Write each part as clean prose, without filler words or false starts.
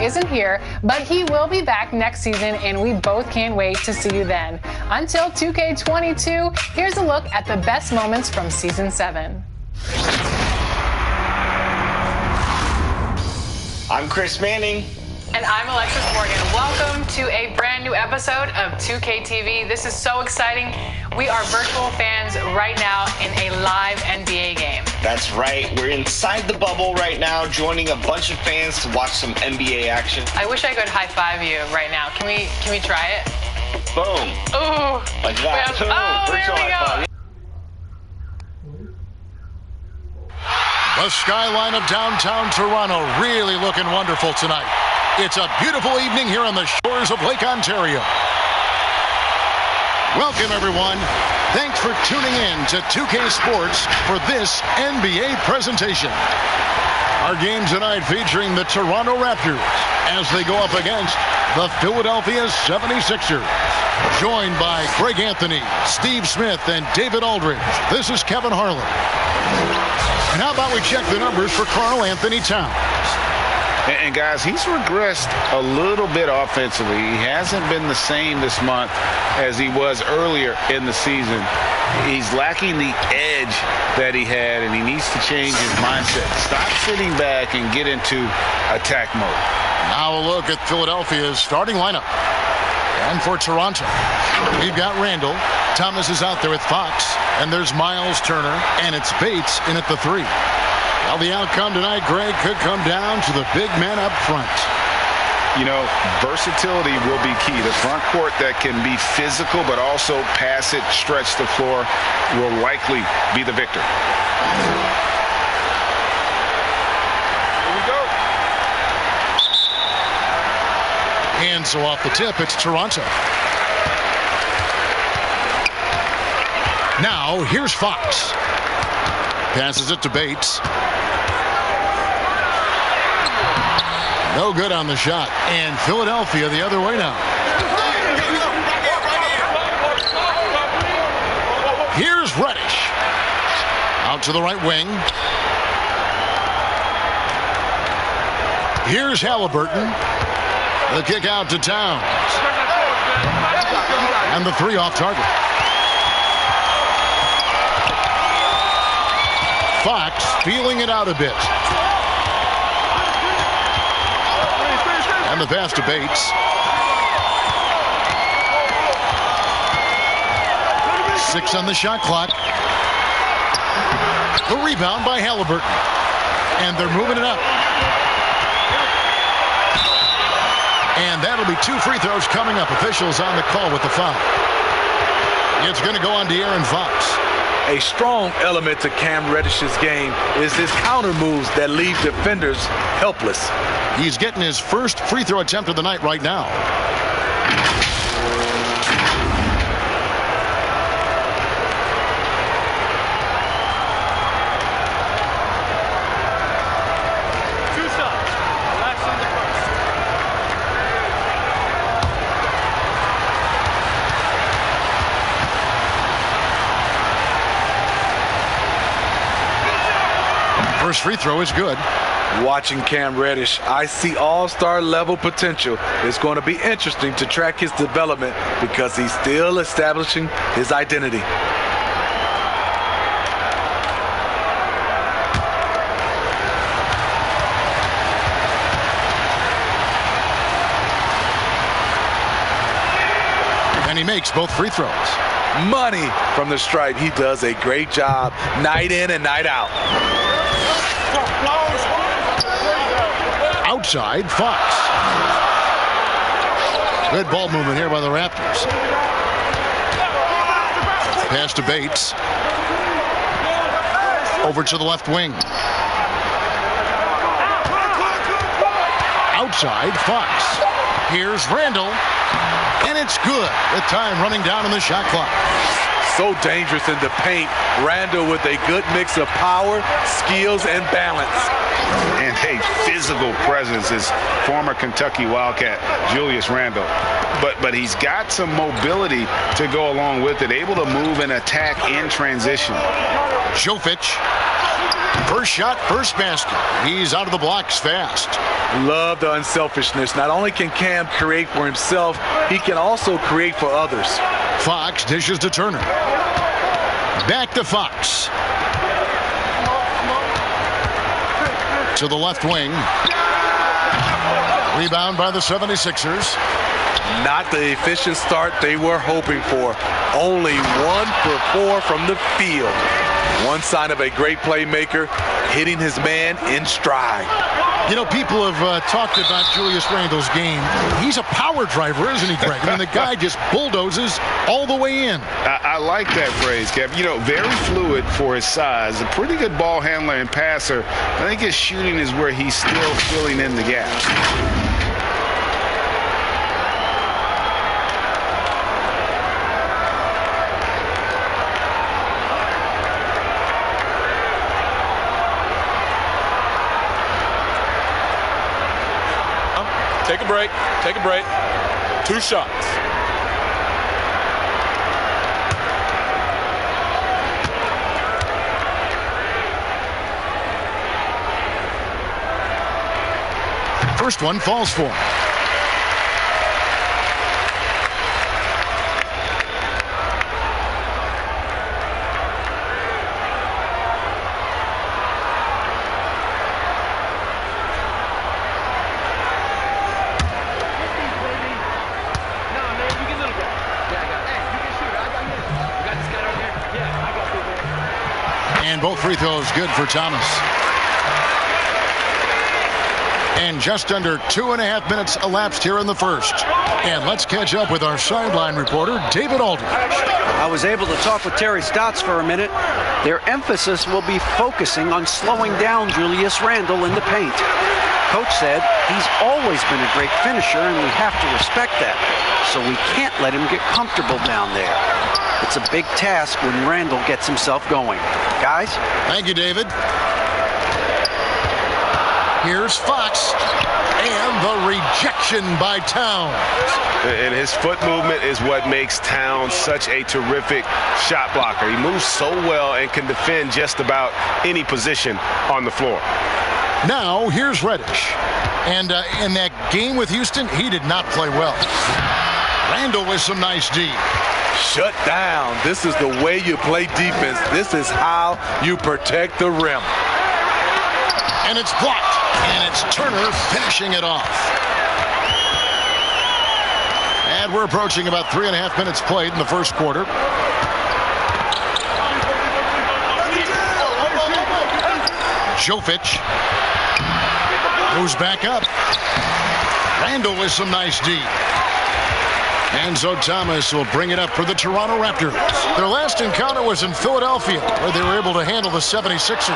isn't here, but he will be back next season, and we both can't wait to see you then. Until 2K22, here's a look at the best moments from Season 7. I'm Chris Manning. And I'm Alexis Morgan. Welcome to a brand new episode of 2K TV. This is so exciting. We are virtual fans right now in a live NBA game. That's right. We're inside the bubble right now, joining a bunch of fans to watch some NBA action. I wish I could high five you right now. Can we try it? Boom. Ooh. Like that. Here we go. The skyline of downtown Toronto really looking wonderful tonight. It's a beautiful evening here on the shores of Lake Ontario. Welcome, everyone. Thanks for tuning in to 2K Sports for this NBA presentation. Our game tonight featuring the Toronto Raptors as they go up against the Philadelphia 76ers. Joined by Greg Anthony, Steve Smith, and David Aldridge. This is Kevin Harlan. And how about we check the numbers for Karl Anthony Towns? And guys, he's regressed a little bit offensively. He hasn't been the same this month as he was earlier in the season. He's lacking the edge that he had, and he needs to change his mindset. Stop sitting back and get into attack mode. Now a look at Philadelphia's starting lineup. And for Toronto, we've got Randall. Thomas is out there with Fox. And there's Miles Turner, and it's Bates in at the 3. Well, the outcome tonight, Greg, could come down to the big man up front. You know, versatility will be key. The front court that can be physical but also pass it, stretch the floor, will likely be the victor. Here we go. And so off the tip, it's Toronto. Now, here's Fox. Passes it to Bates. No good on the shot. And Philadelphia the other way now. Here's Reddish. Out to the right wing. Here's Halliburton. The kick out to Towns. And the 3 off target. Fox feeling it out a bit. And the pass to Bates. 6 on the shot clock. The rebound by Halliburton. And they're moving it up. And that'll be 2 free throws coming up. Officials on the call with the foul. It's going to go on to Aaron Fox. A strong element to Cam Reddish's game is his counter moves that leave defenders helpless. He's getting his first free throw attempt of the night right now. First free throw is good. Watching Cam Reddish, I see all-star level potential. It's going to be interesting to track his development because he's still establishing his identity. And he makes both free throws. Money from the stripe. He does a great job night in and night out. Outside, Fox. Good ball movement here by the Raptors. Pass to Bates. Over to the left wing. Outside, Fox. Here's Randall. And it's good with time running down on the shot clock. So dangerous in the paint. Randall with a good mix of power, skills, and balance. And a physical presence is former Kentucky Wildcat Julius Randle. But he's got some mobility to go along with it, able to move and attack in transition. Jovic First shot, first basket. He's out of the blocks fast. Love the unselfishness. Not only can Cam create for himself, he can also create for others. Fox dishes to Turner. Back to Fox. To the left wing. Rebound by the 76ers. Not the efficient start they were hoping for. Only 1 for 4 from the field. One sign of a great playmaker, hitting his man in stride. You know, people have talked about Julius Randle's game. He's a power driver, isn't he, Greg? I mean, the guy just bulldozes all the way in. I like that phrase, Kev. You know, very fluid for his size. A pretty good ball handler and passer. I think his shooting is where he's still filling in the gaps. Take a break. Take a break. 2 shots. First one falls for him. Both free throws good for Thomas. And just under 2.5 minutes elapsed here in the first. And let's catch up with our sideline reporter, David Aldridge. I was able to talk with Terry Stotts for a minute. Their emphasis will be focusing on slowing down Julius Randle in the paint. Coach said he's always been a great finisher, and we have to respect that. So we can't let him get comfortable down there. It's a big task when Randle gets himself going. Guys? Thank you, David. Here's Fox. And the rejection by Towns. And his foot movement is what makes Towns such a terrific shot blocker. He moves so well and can defend just about any position on the floor. Now, here's Reddish. And in that game with Houston, he did not play well. Randle with some nice D. Shut down. This is the way you play defense. This is how you protect the rim. And it's blocked. And it's Turner finishing it off. And we're approaching about 3.5 minutes played in the first quarter. Jovic moves back up. Randle with some nice D. And so Thomas will bring it up for the Toronto Raptors. Their last encounter was in Philadelphia, where they were able to handle the 76ers.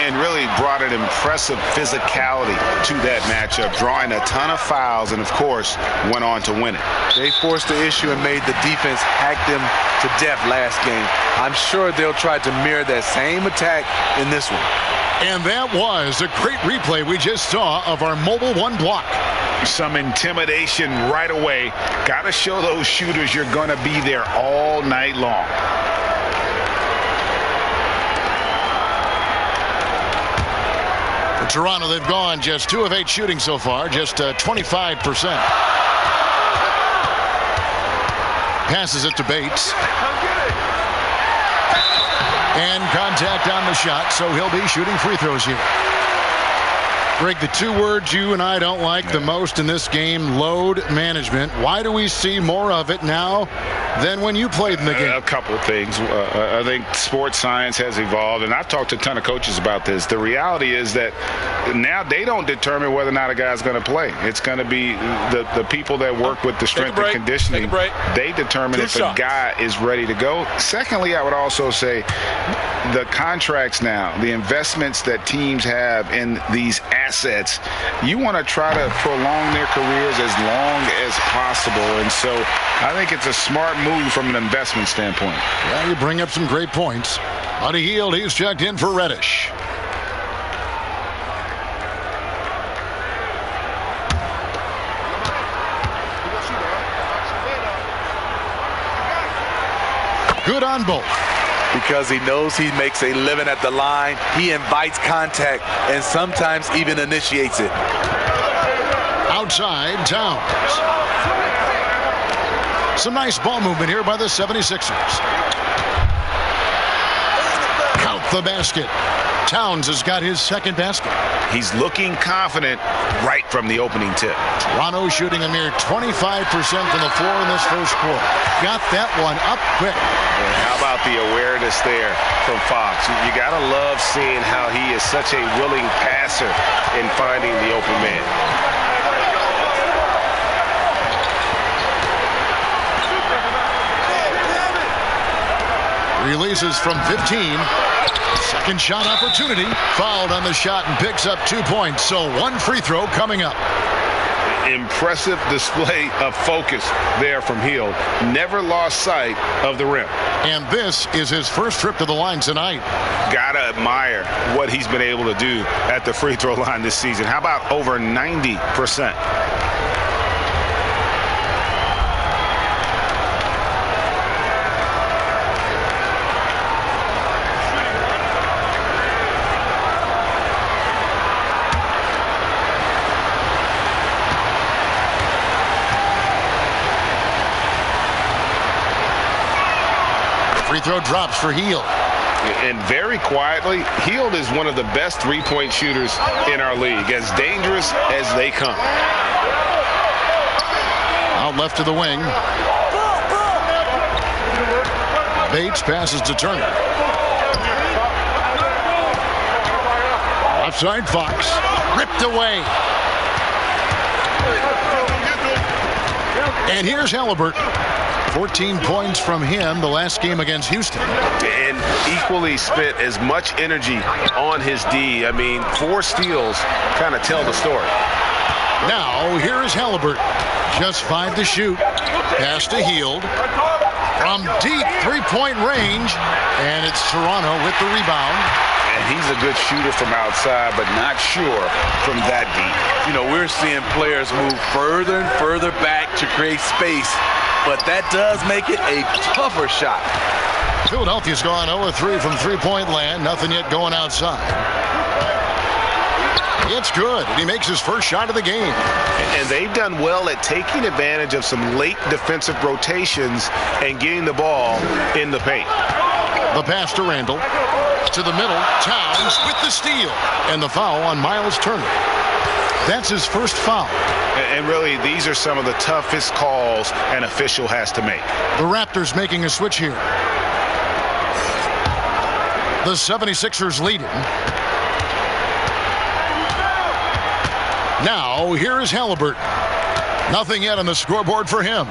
And really brought an impressive physicality to that matchup, drawing a ton of fouls and, of course, went on to win it. They forced the issue and made the defense hack them to death last game. I'm sure they'll try to mirror that same attack in this one. And that was a great replay we just saw of our mobile one block. Some intimidation right away. Got to show those shooters you're going to be there all night long. For Toronto, they've gone just 2 of 8 shooting so far, just 25%. Passes it to Bates. And contact on the shot, so he'll be shooting free throws here. Greg, the 2 words you and I don't like the most in this game, load management. Why do we see more of it now than when you played in the game? A couple of things. I think sports science has evolved, and I've talked to a ton of coaches about this. The reality is that now they don't determine whether or not a guy's going to play. It's going to be the people that work with the strength and conditioning. They determine if a guy is ready to go. Secondly, I would also say the contracts now, the investments that teams have in these assets, you want to try to prolong their careers as long as possible. And so I think it's a smart move from an investment standpoint. Well, you bring up some great points. Buddy Hield, he's checked in for Reddish. Good on both. because he knows he makes a living at the line. He invites contact and sometimes even initiates it. Outside, Towns. Some nice ball movement here by the 76ers. Count the basket. Towns has got his second basket. He's looking confident right from the opening tip. Toronto shooting a mere 25% from the floor in this first quarter. Got that one up quick. And how about the awareness there from Fox? You got to love seeing how he is such a willing passer in finding the open man. Releases from 15. Second shot opportunity. Fouled on the shot and picks up 2 points. So one free throw coming up. Impressive display of focus there from Hield. Never lost sight of the rim. And this is his first trip to the line tonight. Gotta admire what he's been able to do at the free throw line this season. How about over 90%? Free throw drops for Hield. And very quietly, Hield is one of the best three-point shooters in our league, as dangerous as they come. Out left to the wing. Bates passes to Turner. Outside Fox. Ripped away. And here's Halliburton. 14 points from him the last game against Houston. And equally spent as much energy on his D. I mean, 4 steals kind of tell the story. Now, here is Halliburton. Just 5 to shoot. Pass to Hield. From deep three-point range. And it's Toronto with the rebound. And he's a good shooter from outside, but not sure from that deep. You know, we're seeing players move further and further back to create space, but that does make it a tougher shot. Philadelphia's gone 0-3 from three-point land. Nothing yet going outside. It's good. He makes his first shot of the game. And they've done well at taking advantage of some late defensive rotations and getting the ball in the paint. The pass to Randall. To the middle. Towns with the steal. And the foul on Miles Turner. That's his first foul. And really, these are some of the toughest calls an official has to make. The Raptors making a switch here. The 76ers leading. Now, here is Halliburton. Nothing yet on the scoreboard for him.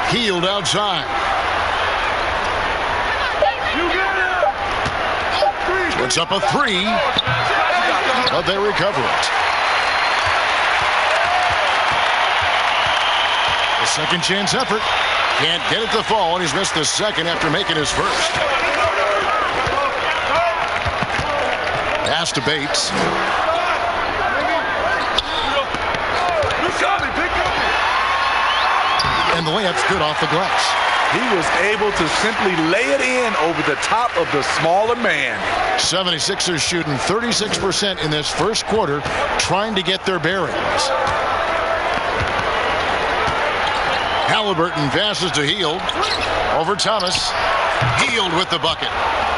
Hield outside. Puts up a 3, but they recover it. A second chance effort. Can't get it to fall, and he's missed the second after making his first. Pass to Bates. And the layup's good off the glass. He was able to simply lay it in over the top of the smaller man. 76ers shooting 36% in this first quarter, trying to get their bearings. Halliburton passes to Hield. Over Thomas. Hield with the bucket.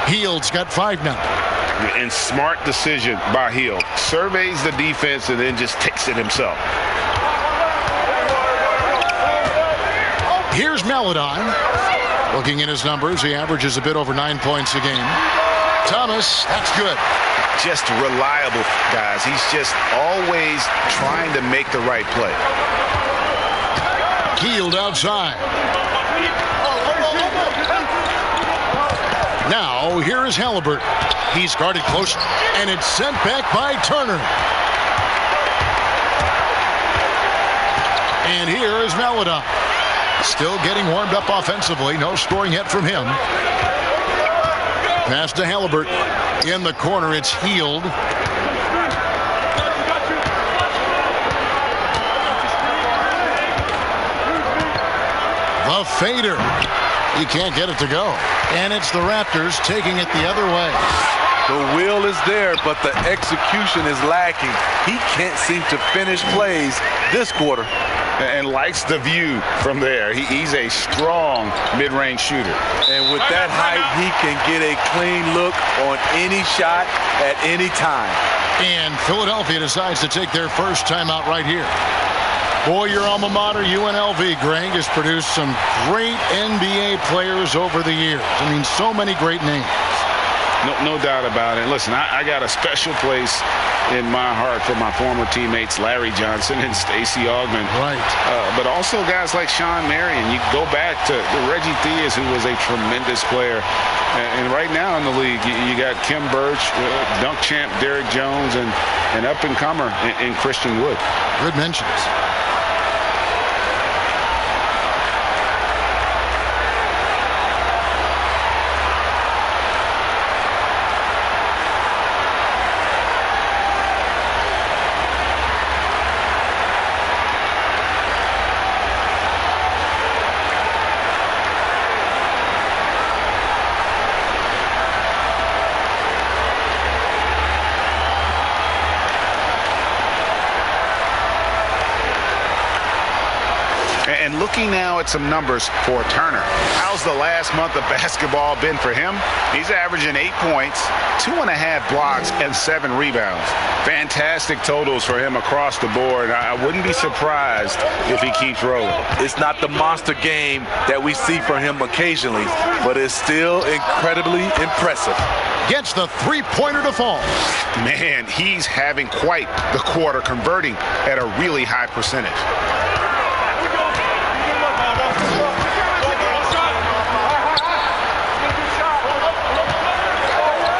Hield's got 5 now. And smart decision by Hield. Surveys the defense and then just takes it himself. Here's Maladon. Looking at his numbers, he averages a bit over 9 points a game. Thomas, that's good. Just reliable, guys. He's just always trying to make the right play. Hield outside. Now, here is Halliburton. He's guarded close, and it's sent back by Turner. And here is Maladon. Still getting warmed up offensively. No scoring yet from him. Pass to Halliburton. In the corner, it's Hield. The fader. He can't get it to go. And it's the Raptors taking it the other way. The will is there, but the execution is lacking. He can't seem to finish plays this quarter. And likes the view from there. He's a strong mid-range shooter. And with that height, he can get a clean look on any shot at any time. And Philadelphia decides to take their first timeout right here. Boy, your alma mater, UNLV, Greg, has produced some great NBA players over the years. I mean, so many great names. No doubt about it. Listen, I got a special place in my heart for my former teammates Larry Johnson and Stacey Augmon. Right. But also guys like Sean Marion. You go back to Reggie Theus, who was a tremendous player. And right now in the league, you got Kim Birch, dunk champ Derrick Jones, and up-and-comer in Christian Wood. Good mentions. And looking now at some numbers for Turner. How's the last month of basketball been for him? He's averaging 8 points, 2.5 blocks, and 7 rebounds. Fantastic totals for him across the board. I wouldn't be surprised if he keeps rolling. It's not the monster game that we see from him occasionally, but it's still incredibly impressive. Gets the three-pointer to fall. Man, he's having quite the quarter, converting at a really high percentage.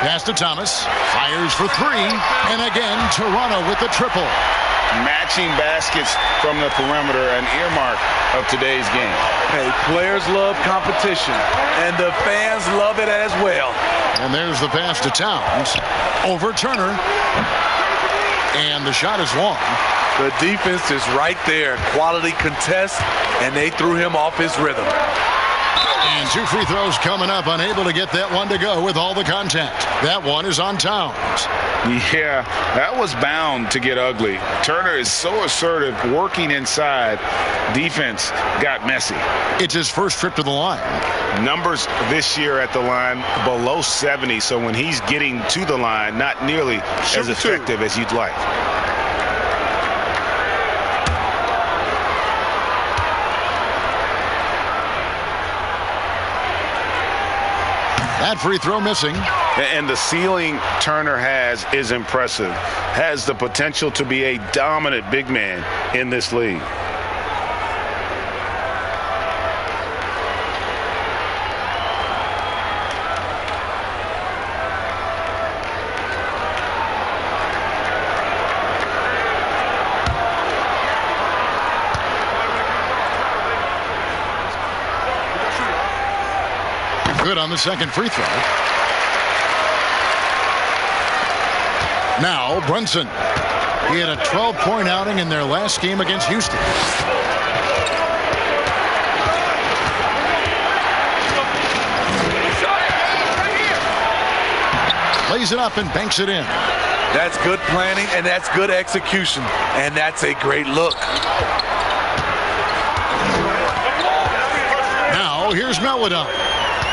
Pass to Thomas, fires for three, and again Toronto with the triple. Matching baskets from the perimeter, an earmark of today's game. Hey, players love competition, and the fans love it as well. And there's the pass to Towns, over Turner, and the shot is long. The defense is right there, quality contest, and they threw him off his rhythm. And 2 free throws coming up, unable to get that one to go with all the contact. That one is on Towns. Yeah, that was bound to get ugly. Turner is so assertive, working inside. Defense got messy. It's his first trip to the line. Numbers this year at the line below 70, so when he's getting to the line, not nearly as effective as you'd like. That free throw missing. And the ceiling Turner has is impressive. Has the potential to be a dominant big man in this league. Good on the second free throw. Now Brunson. He had a 12-point outing in their last game against Houston. Lays it up and banks it in. That's good planning, and that's good execution, and that's a great look. Now here's Melodon.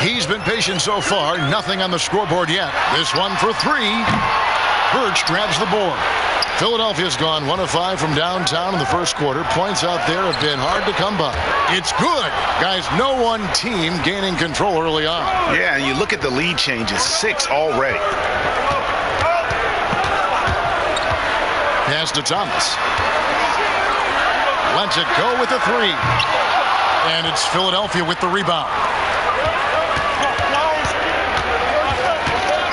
He's been patient so far. Nothing on the scoreboard yet. This one for three. Birch grabs the board. Philadelphia's gone 1 of 5 from downtown in the first quarter. Points out there have been hard to come by. It's good. Guys, no one team gaining control early on. Yeah, and you look at the lead changes. 6 already. Pass to Thomas. Lets it go with the three. And it's Philadelphia with the rebound.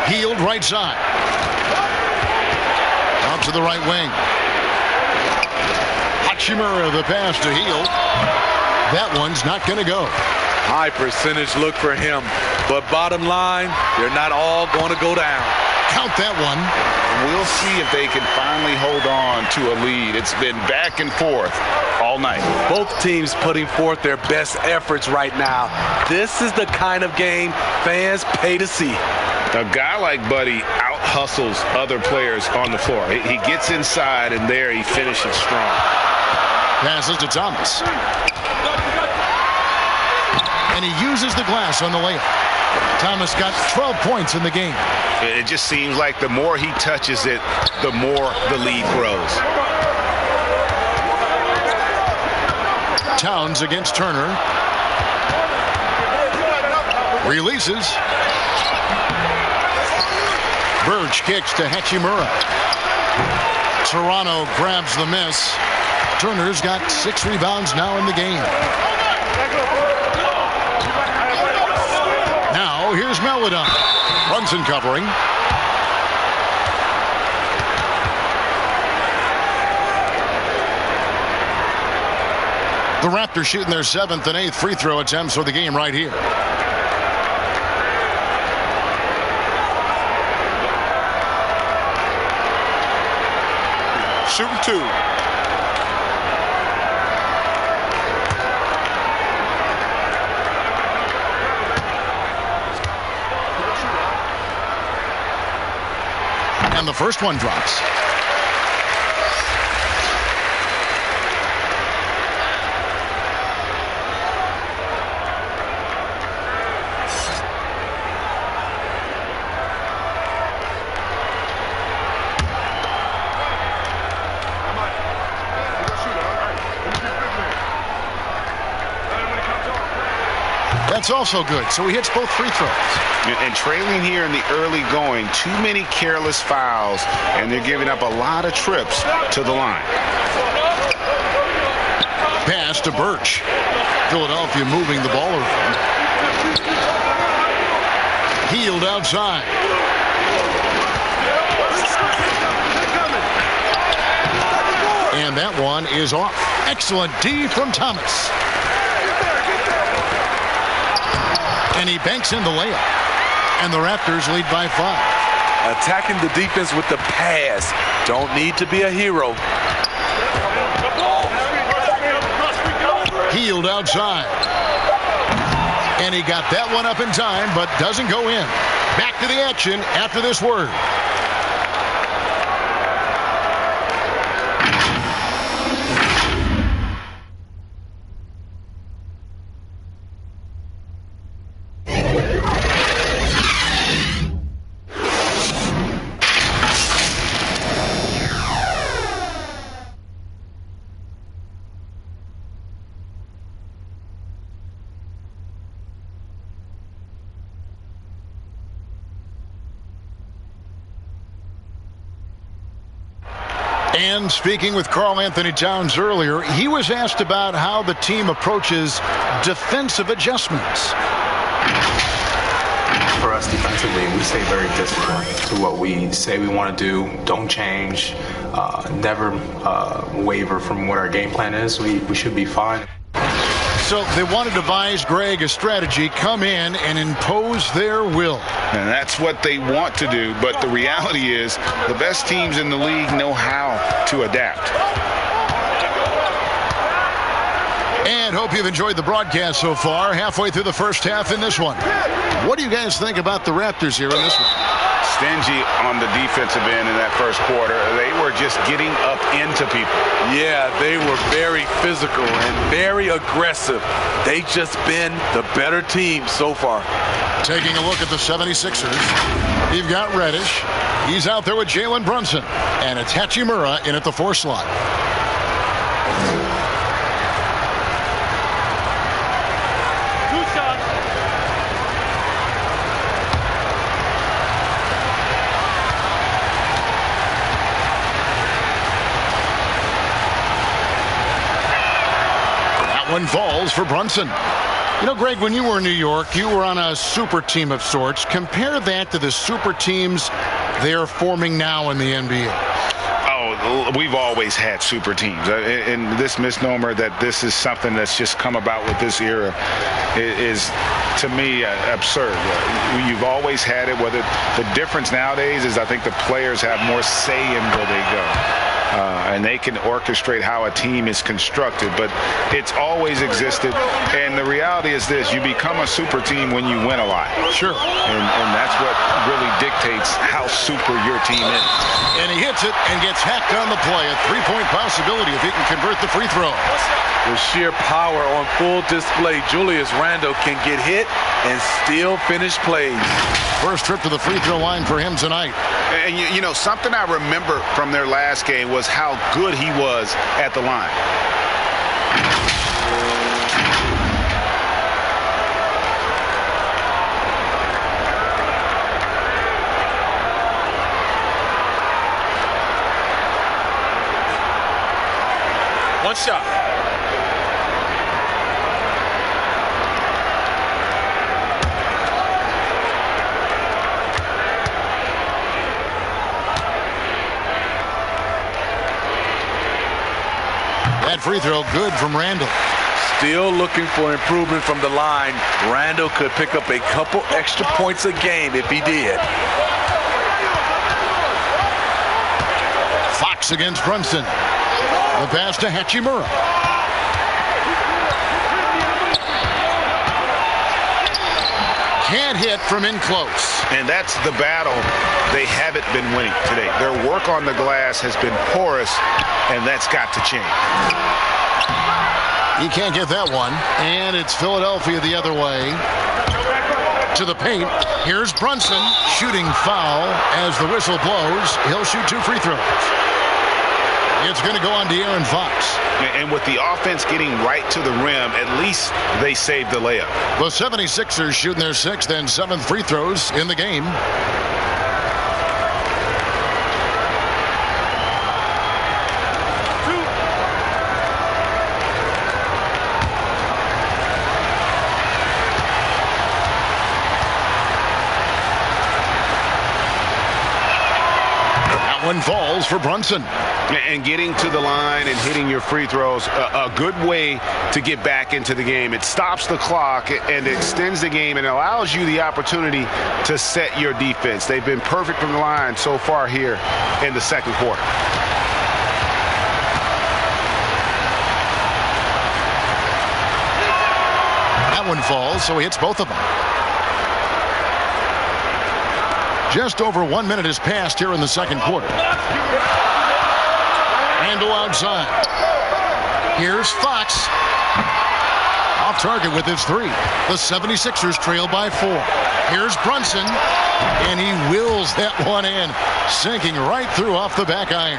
Healed right side. Out to the right wing. Hachimura the pass to Heald. That one's not going to go. High percentage look for him. But bottom line, they're not all going to go down. Count that one. We'll see if they can finally hold on to a lead. It's been back and forth all night. Both teams putting forth their best efforts right now. This is the kind of game fans pay to see. A guy like Buddy out-hustles other players on the floor. He gets inside, and there he finishes strong. Passes to Thomas. And he uses the glass on the layup. Thomas got 12 points in the game. It just seems like the more he touches it, the more the lead grows. Towns against Turner. Releases. Birch kicks to Hachimura. Toronto grabs the miss. Turner's got 6 rebounds now in the game. Now here's Meladon. Brunson covering. The Raptors shooting their 7th and 8th free throw attempts for the game right here. Shooting 2. And the first one drops. That's also good. So he hits both free throws. And trailing here in the early going, too many careless fouls, and they're giving up a lot of trips to the line. Pass to Birch. Philadelphia moving the ball around. Healed outside. And that one is off. Excellent D from Thomas. And he banks in the layup. And the Raptors lead by 5. Attacking the defense with the pass. Don't need to be a hero. Healed outside. And he got that one up in time, but doesn't go in. Back to the action after this word. And speaking with Karl Anthony Towns earlier, he was asked about how the team approaches defensive adjustments. For us defensively, we stay very disciplined to what we say we want to do. Don't change, never waver from what our game plan is. We should be fine. So they want to devise, Greg, a strategy, come in and impose their will. And that's what they want to do, but the reality is the best teams in the league know how to adapt. And hope you've enjoyed the broadcast so far. Halfway through the first half in this one. What do you guys think about the Raptors here in this one? Stingy on the defensive end in that first quarter. They were just getting up into people. Yeah, they were very physical and very aggressive. They've just been the better team so far. Taking a look at the 76ers, you've got Reddish. He's out there with Jalen Brunson. And it's Hachimura in at the 4 slot. One falls for Brunson. You know, Greg, when you were in New York, you were on a super team of sorts. Compare that to the super teams they're forming now in the NBA. Oh, we've always had super teams. And this misnomer that this is something that's just come about with this era is, to me, absurd. You've always had it. Whether the difference nowadays is I think the players have more say in where they go. And they can orchestrate how a team is constructed, but it's always existed. And the reality is this: you become a super team when you win a lot. Sure. And that's what really dictates how super your team is. And he hits it and gets hacked on the play. A three-point possibility if he can convert the free throw. With sheer power on full display, Julius Randle can get hit and still finish plays. First trip to the free throw line for him tonight. And you know, something I remember from their last game was how good he was at the line. One shot. That free throw good from Randle. Still looking for improvement from the line. Randle could pick up a couple extra points a game if he did. Fox against Brunson. The pass to Hachimura. Can't hit from in close. And that's the battle they haven't been winning today. Their work on the glass has been porous, and that's got to change. He can't get that one. And it's Philadelphia the other way. To the paint. Here's Brunson. Shooting foul as the whistle blows. He'll shoot 2 free throws. It's going to go on to Aaron Fox. And with the offense getting right to the rim, at least they saved the layup. The 76ers shooting their 6th and 7th free throws in the game. That one falls for Brunson. And getting to the line and hitting your free throws, a good way to get back into the game. It stops the clock and extends the game and allows you the opportunity to set your defense. They've been perfect from the line so far here in the second quarter. That one falls, so he hits both of them. Just over 1 minute has passed here in the second quarter. Randle outside. Here's Fox. Off target with his 3. The 76ers trail by 4. Here's Brunson. And he wills that one in. Sinking right through off the back iron.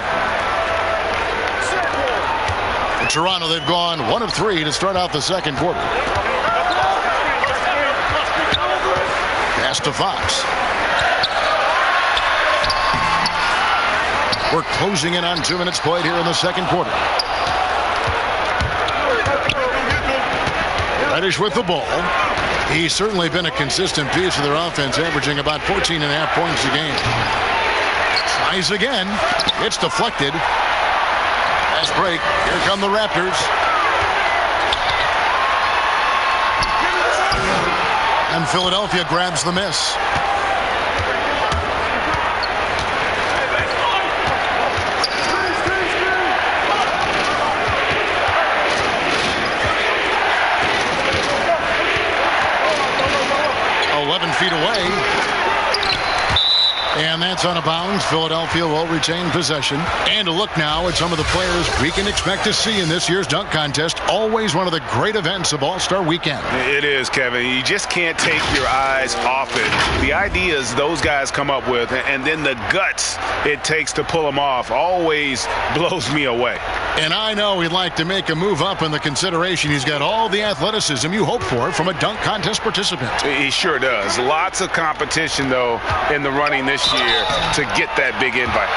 In Toronto, they've gone 1 of 3 to start out the second quarter. Pass to Fox. We're closing in on 2 minutes played here in the second quarter. Reddish with the ball. He's certainly been a consistent piece of their offense, averaging about 14.5 points a game. Tries again. It's deflected. Fast break. Here come the Raptors. And Philadelphia grabs the miss. Feet away. And that's out of bounds. Philadelphia will retain possession. And a look now at some of the players we can expect to see in this year's dunk contest. Always one of the great events of All-Star Weekend. It is, Kevin. You just can't take your eyes off it. The ideas those guys come up with, and then the guts it takes to pull them off, always blows me away. And I know he'd like to make a move up in the consideration. He's got all the athleticism you hope for from a dunk contest participant. He sure does. Lots of competition, though, in the running this year to get that big invite.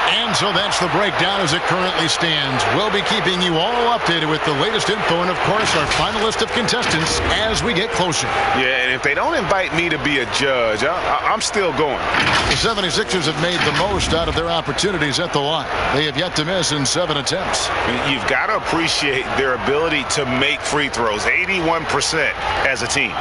And so that's the breakdown as it currently stands. We'll be keeping you all updated with the latest info and, of course, our final list of contestants as we get closer. Yeah, and if they don't invite me to be a judge, I'm still going. The 76ers have made the most out of their opportunities at the line. They have yet to miss in 7 attempts. You've got to appreciate their ability to make free throws, 81% as a team.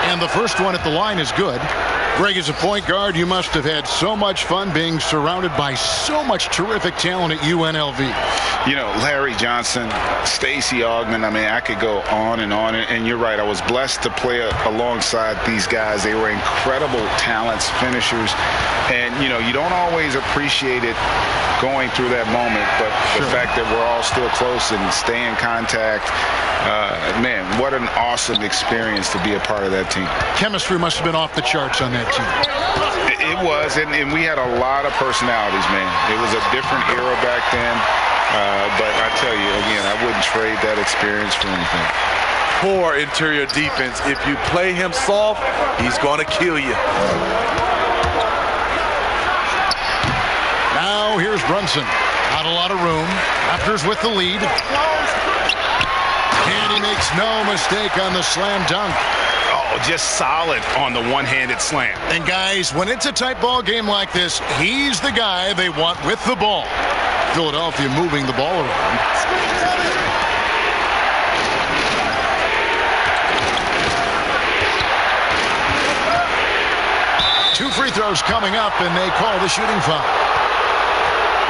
And the first one at the line is good. Greg, as a point guard, you must have had so much fun being surrounded by so much terrific talent at UNLV. You know, Larry Johnson, Stacey Ogden, I mean, I could go on. And you're right, I was blessed to play alongside these guys. They were incredible talents, finishers. And, you know, you don't always appreciate it going through that moment. But the fact that we're all still close and stay in contact, man, what an awesome experience to be a part of that team. Chemistry must have been off the charts on that team. It was, and we had a lot of personalities, man. It was a different era back then. But I tell you, again, I wouldn't trade that experience for anything. Poor interior defense. If you play him soft, he's going to kill you. Now here's Brunson. Not a lot of room. Raptors with the lead. And he makes no mistake on the slam dunk. Oh, just solid on the one-handed slam. And guys, when it's a tight ball game like this, he's the guy they want with the ball. Philadelphia moving the ball around. Two free throws coming up, and they call the shooting foul.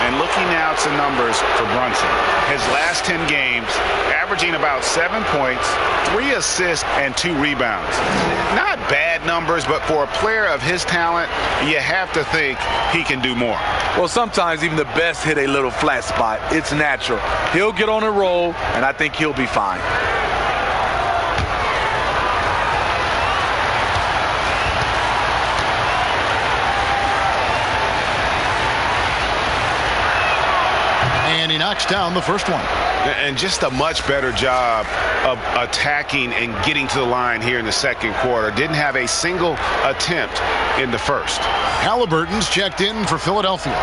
And looking now at some numbers for Brunson. His last 10 games, averaging about 7 points, 3 assists, and 2 rebounds. Not bad numbers, but for a player of his talent, you have to think he can do more. Well, sometimes even the best hit a little flat spot. It's natural. He'll get on a roll, and I think he'll be fine. And he knocks down the first one. And just a much better job of attacking and getting to the line here in the second quarter. Didn't have a single attempt in the first. Halliburton's checked in for Philadelphia.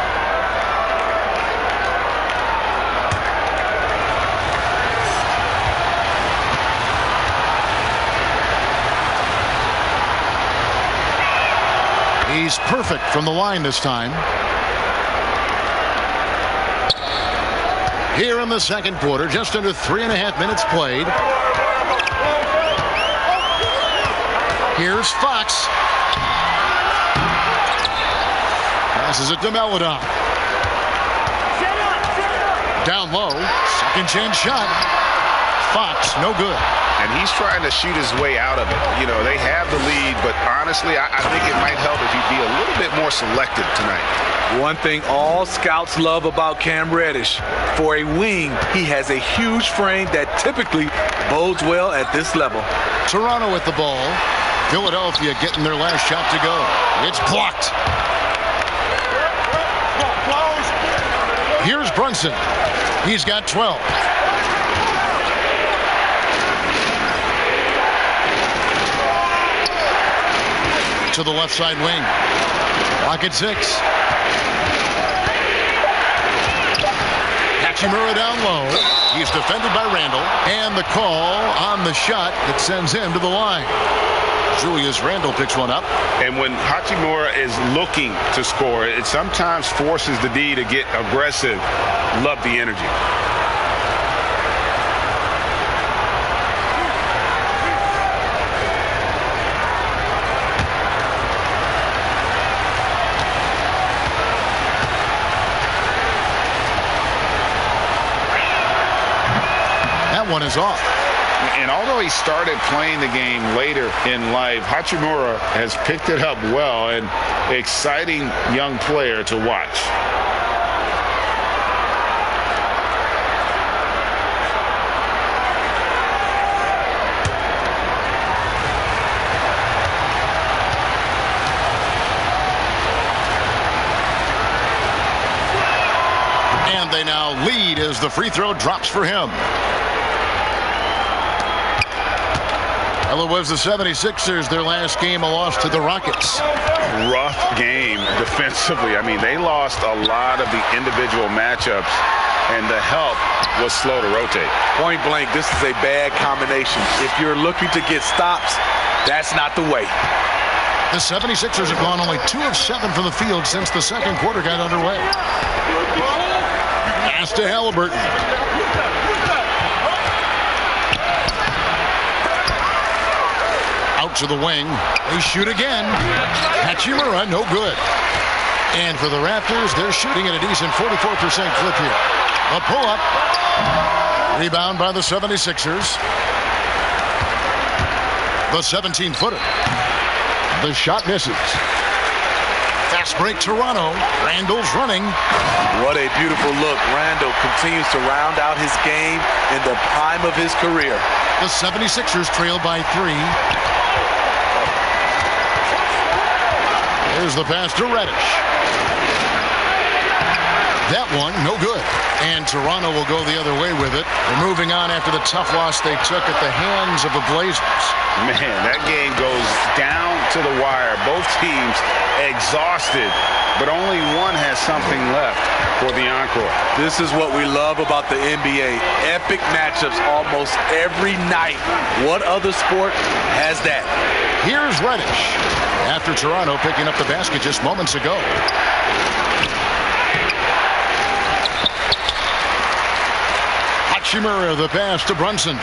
He's perfect from the line this time. Here in the second quarter, just under 3.5 minutes played. Here's Fox. Passes it to Melodon. Down low. Second chance shot. Fox, no good. And he's trying to shoot his way out of it. You know, they have the lead, but honestly, I think it might help if he'd be a little bit more selective tonight. One thing all scouts love about Cam Reddish, for a wing, he has a huge frame that typically bodes well at this level. Toronto with the ball. Philadelphia getting their last shot to go. It's blocked. Here's Brunson. He's got 12. To the left side wing. Clock at 6. Hachimura down low. He's defended by Randle. And the call on the shot that sends him to the line. Julius Randle picks one up. And when Hachimura is looking to score, it sometimes forces the D to get aggressive. Love the energy. One is off. And although he started playing the game later in life, Hachimura has picked it up well, and exciting young player to watch. And they now lead as the free throw drops for him. Well, it was the 76ers, their last game, a loss to the Rockets. Rough game defensively. I mean, they lost a lot of the individual matchups, and the help was slow to rotate. Point blank, this is a bad combination. If you're looking to get stops, that's not the way. The 76ers have gone only 2 of 7 from the field since the second quarter got underway. Pass to Halliburton. Out to the wing. They shoot again. Hachimura, no good. And for the Raptors, they're shooting at a decent 44% clip here. A pull-up. Rebound by the 76ers. The 17-footer. The shot misses. Fast break Toronto. Randall's running. What a beautiful look. Randall continues to round out his game in the prime of his career. The 76ers trail by 3. Here's the pass to Reddish. That one, no good. And Toronto will go the other way with it. They're moving on after the tough loss they took at the hands of the Blazers. Man, that game goes down to the wire. Both teams exhausted, but only one has something left for the encore. This is what we love about the NBA. Epic matchups almost every night. What other sport has that? Here's Reddish after Toronto picking up the basket just moments ago. Hachimura, the pass to Brunson.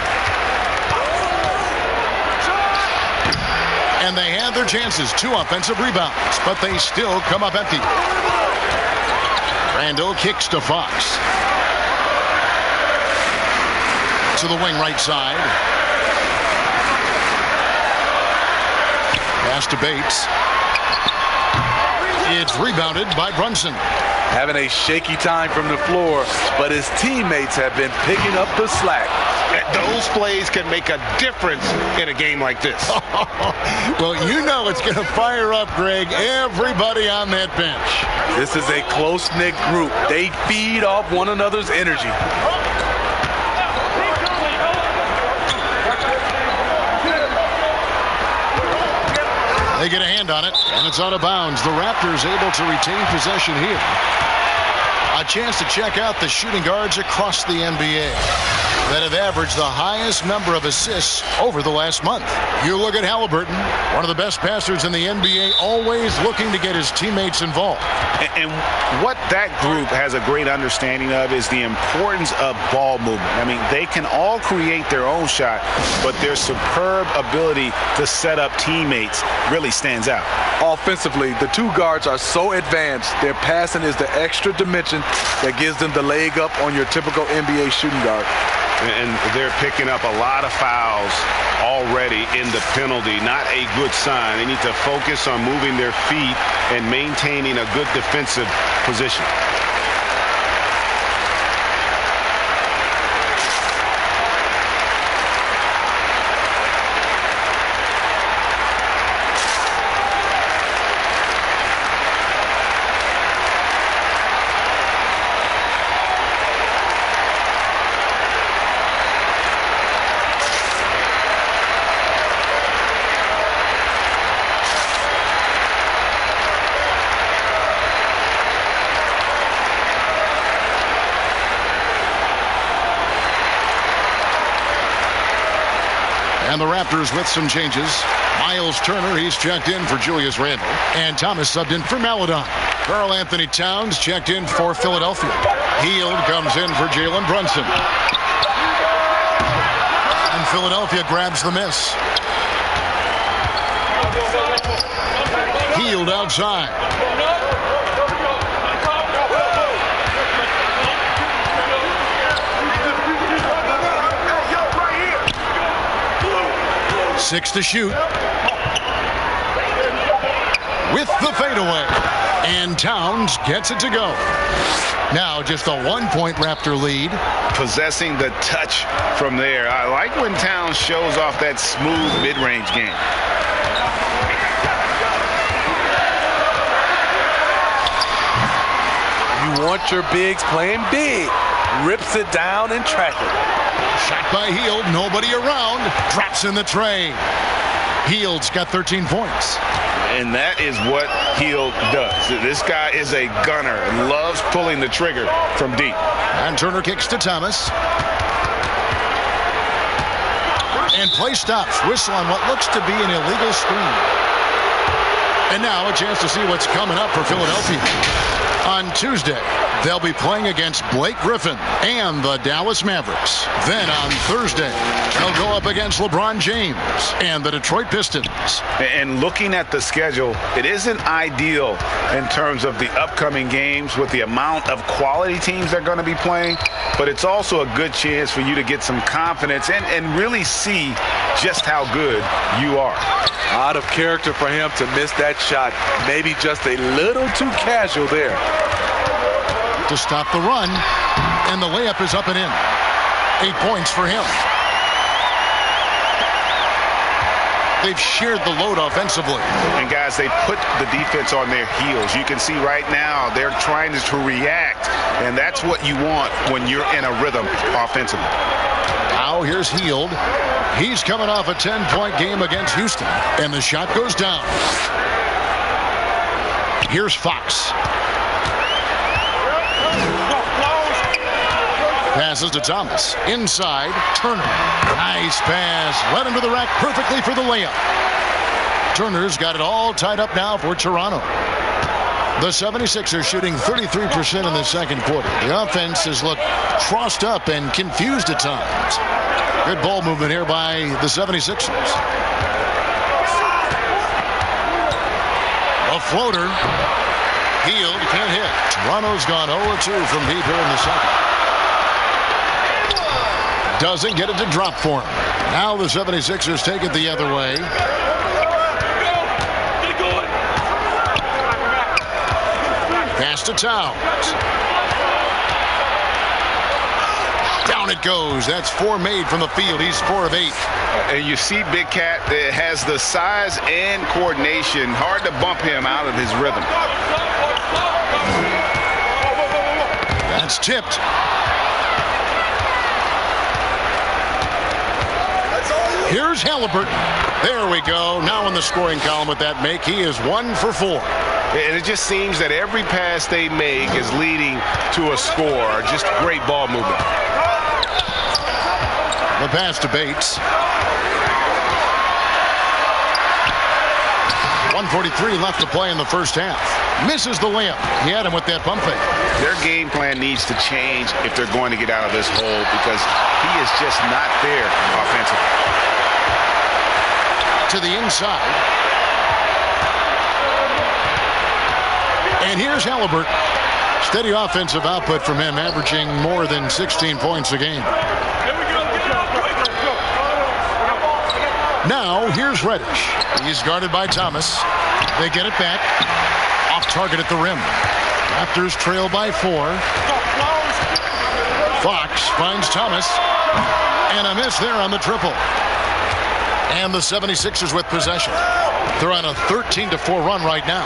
And they had their chances. 2 offensive rebounds, but they still come up empty. Randall kicks to Fox. To the wing right side. Pass to Bates. It's rebounded by Brunson. Having a shaky time from the floor, but his teammates have been picking up the slack. Those plays can make a difference in a game like this. Well, you know it's going to fire up, Greg, everybody on that bench. This is a close-knit group. They feed off one another's energy. They get a hand on it, and it's out of bounds. The Raptors able to retain possession here. A chance to check out the shooting guards across the NBA that have averaged the highest number of assists over the last month. You look at Halliburton, one of the best passers in the NBA, always looking to get his teammates involved. And what that group has a great understanding of is the importance of ball movement. I mean, they can all create their own shot, but their superb ability to set up teammates really stands out. Offensively, the 2 guards are so advanced. Their passing is the extra dimension that gives them the leg up on your typical NBA shooting guard. And they're picking up a lot of fouls already in the penalty. Not a good sign. They need to focus on moving their feet and maintaining a good defensive position. And the Raptors with some changes. Miles Turner, he's checked in for Julius Randle. And Thomas subbed in for Maladon. Karl Anthony Towns checked in for Philadelphia. Hield comes in for Jalen Brunson. And Philadelphia grabs the miss. Hield outside. Six to shoot. With the fadeaway. And Towns gets it to go. Now just a 1-point Raptor lead. Possessing the touch from there. I like when Towns shows off that smooth mid-range game. You want want your bigs playing big. Rips it down and track it. Shot by Hield, nobody around. Drops in the tray. Hield's got 13 points. And that is what Hield does. This guy is a gunner, loves pulling the trigger from deep. And Turner kicks to Thomas. And play stops. Whistle on what looks to be an illegal screen. And now a chance to see what's coming up for Philadelphia. On Tuesday, they'll be playing against Blake Griffin and the Dallas Mavericks. Then on Thursday, they'll go up against LeBron James and the Detroit Pistons. And looking at the schedule, it isn't ideal in terms of the upcoming games with the amount of quality teams they're going to be playing, but it's also a good chance for you to get some confidence and really see just how good you are. Out of character for him to miss that shot. Maybe just a little too casual there. To stop the run, and the layup is up and in. 8 points for him. They've shared the load offensively. And guys, they put the defense on their heels. You can see right now they're trying to react, and that's what you want when you're in a rhythm offensively. Now here's Hield. He's coming off a 10-point game against Houston, and the shot goes down. Here's Fox. Passes to Thomas. Inside, Turner. Nice pass. Right under the rack perfectly for the layup. Turner's got it all tied up now for Toronto. The 76ers shooting 33% in the second quarter. The offense has looked crossed up and confused at times. Good ball movement here by the 76ers. A floater. Hield can't hit. Toronto's gone 0-2 from deep here in the second. Doesn't get it to drop for him. Now the 76ers take it the other way. Pass to Towns. Down it goes. That's 4 made from the field. He's 4 of 8. And you see Big Cat that has the size and coordination. Hard to bump him out of his rhythm. That's tipped. Here's Halliburton. There we go. Now in the scoring column with that make. He is 1 for 4. And it just seems that every pass they make is leading to a score. Just great ball movement. The pass to Bates. 1:43 left to play in the first half. Misses the layup. He had him with that pump fake. Their game plan needs to change if they're going to get out of this hole because he is just not there offensively. To the inside. And here's Halliburton. Steady offensive output from him, averaging more than 16 points a game. Now, here's Reddish. He's guarded by Thomas. They get it back. Off target at the rim. Raptors trail by 4. Fox finds Thomas. And a miss there on the triple. And the 76ers with possession. They're on a 13-4 run right now.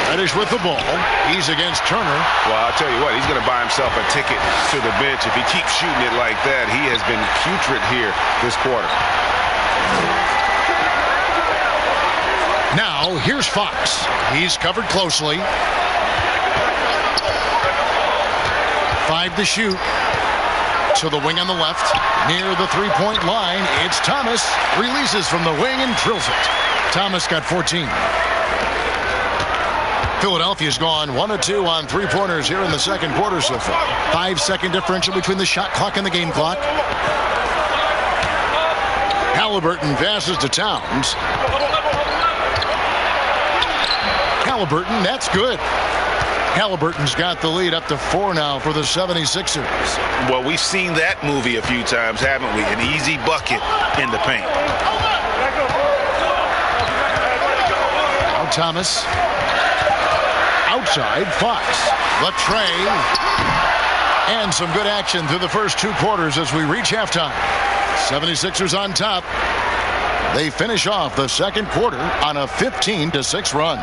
Reddish with the ball. He's against Turner. Well, I'll tell you what, he's going to buy himself a ticket to the bench. If he keeps shooting it like that, he has been putrid here this quarter. Now, here's Fox. He's covered closely. 5 to shoot. To the wing on the left. Near the three-point line, it's Thomas. Releases from the wing and drills it. Thomas got 14. Philadelphia's gone 1 of 2 on three-pointers here in the second quarter so far. 5-second differential between the shot clock and the game clock. Halliburton passes to Towns. Halliburton, that's good. Halliburton's got the lead up to 4 now for the 76ers. Well, we've seen that movie a few times, haven't we? An easy bucket in the paint. Now Thomas. Outside, Fox. The tray. And some good action through the first 2 quarters as we reach halftime. 76ers on top. They finish off the second quarter on a 15-6 run.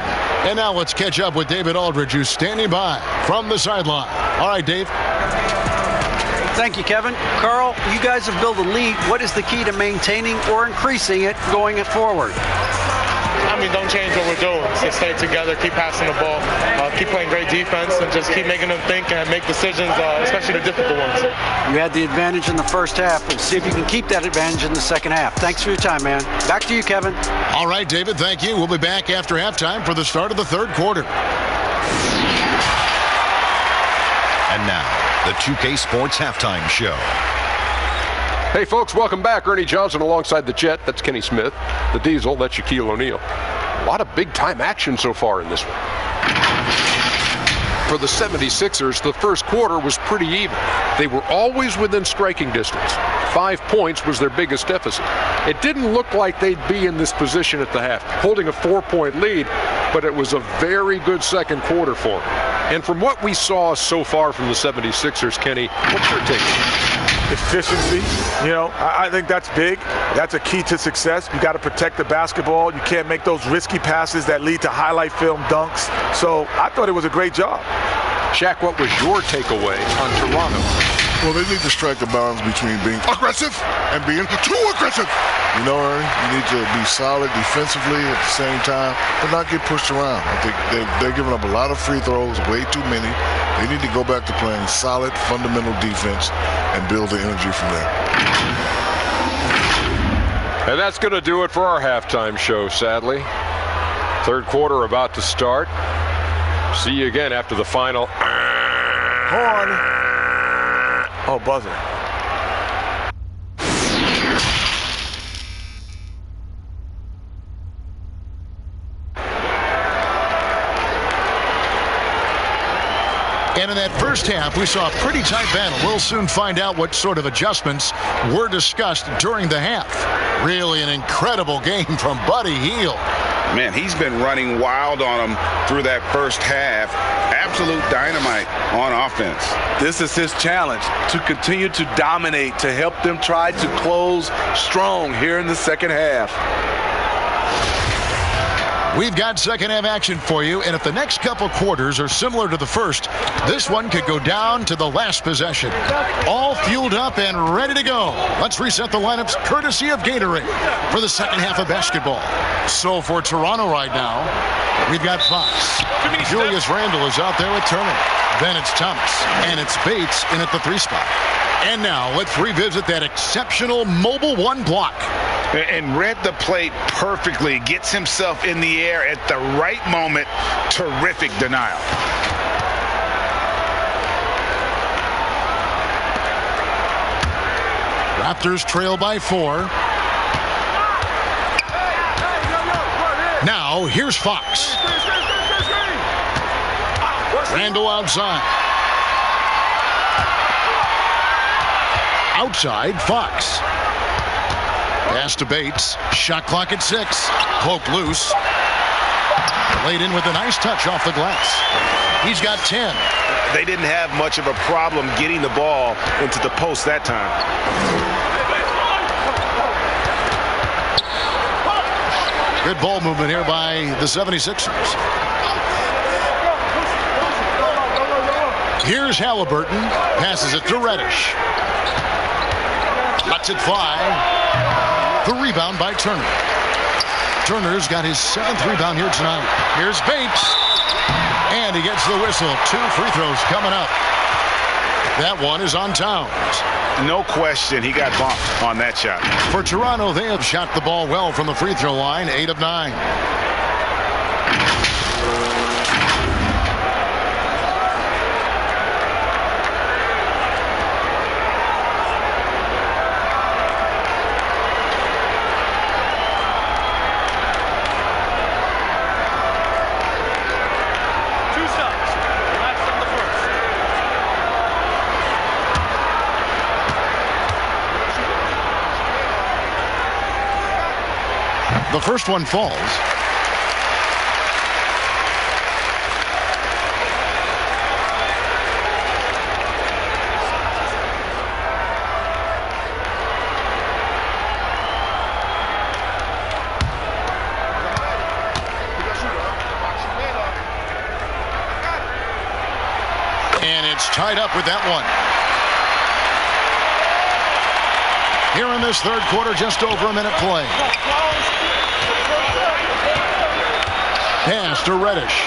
And now let's catch up with David Aldridge, who's standing by from the sideline. All right, Dave. Thank you, Kevin. Carl, you guys have built a lead. What is the key to maintaining or increasing it going forward? I mean, don't change what we're doing. Just stay together, keep passing the ball, keep playing great defense, and just keep making them think and make decisions, especially the difficult ones. You had the advantage in the first half. We'll see if you can keep that advantage in the second half. Thanks for your time, man. Back to you, Kevin. All right, David, thank you. We'll be back after halftime for the start of the third quarter. And now, the 2K Sports Halftime Show. Hey, folks, welcome back. Ernie Johnson alongside the Jet. That's Kenny Smith. The Diesel, that's Shaquille O'Neal. A lot of big-time action so far in this one. For the 76ers, the first quarter was pretty even. They were always within striking distance. 5 points was their biggest deficit. It didn't look like they'd be in this position at the half, holding a 4-point lead, but it was a very good second quarter for them. And from what we saw so far from the 76ers, Kenny, what's your take? Efficiency, I think that's big. That's a key to success. You got to protect the basketball. You can't make those risky passes that lead to highlight film dunks. So I thought it was a great job. Shaq, what was your takeaway on Toronto? Well, they need to strike a balance between being aggressive and being too aggressive. Ernie, you need to be solid defensively at the same time, but not get pushed around. I think they're giving up a lot of free throws, way too many. They need to go back to playing solid, fundamental defense and build the energy from there. And that's going to do it for our halftime show, sadly. Third quarter about to start. See you again after the final. Horn. Oh, buzzer. And in that first half, we saw a pretty tight battle. We'll soon find out what sort of adjustments were discussed during the half. Really an incredible game from Buddy Hield. Man, he's been running wild on him through that first half. Absolute dynamite on offense. This is his challenge, to continue to dominate, to help them try to close strong here in the second half. We've got second half action for you, and if the next couple quarters are similar to the first, this one could go down to the last possession. All fueled up and ready to go. Let's reset the lineups courtesy of Gatorade for the second half of basketball. So for Toronto right now, we've got Fox. Julius Randle is out there with Turner. Then it's Thomas, and it's Bates in at the 3 spot. And now let's revisit that exceptional mobile 1 block. And read the plate perfectly. Gets himself in the air at the right moment. Terrific denial. Raptors trail by 4. Now here's Fox. Randle outside. Outside, Fox. Pass to Bates. Shot clock at 6. Poke loose. Laid in with a nice touch off the glass. He's got 10. They didn't have much of a problem getting the ball into the post that time. Good ball movement here by the 76ers. Here's Halliburton. Passes it to Reddish. Lets it fly. The rebound by Turner. Turner's got his 7th rebound here tonight. Here's Bates. And he gets the whistle. 2 free throws coming up. That one is on Towns. No question, he got bumped on that shot. For Toronto, they have shot the ball well from the free throw line, 8 of 9. The first one falls. tied up with that one. Here in this third quarter, just over a minute play. Pass to Reddish.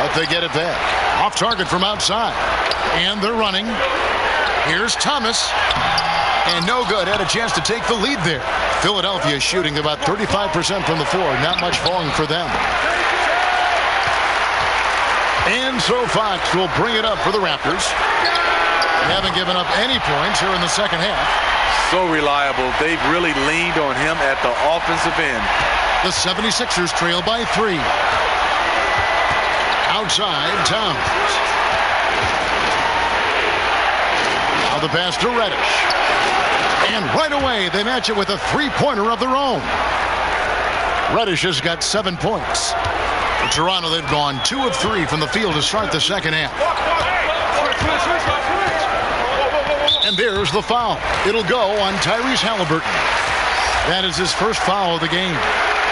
But they get it back. Off target from outside. And they're running. Here's Thomas. And no good. Had a chance to take the lead there. Philadelphia shooting about 35% from the floor. Not much falling for them. And so Fox will bring it up for the Raptors. They haven't given up any points here in the second half. So reliable. They've really leaned on him at the offensive end. The 76ers trail by 3. Outside, Towns. Now the pass to Reddish. And right away, they match it with a three-pointer of their own. Reddish has got 7 points. For Toronto, they've gone 2 of 3 from the field to start the second half. And there's the foul. It'll go on Tyrese Halliburton. That is his first foul of the game.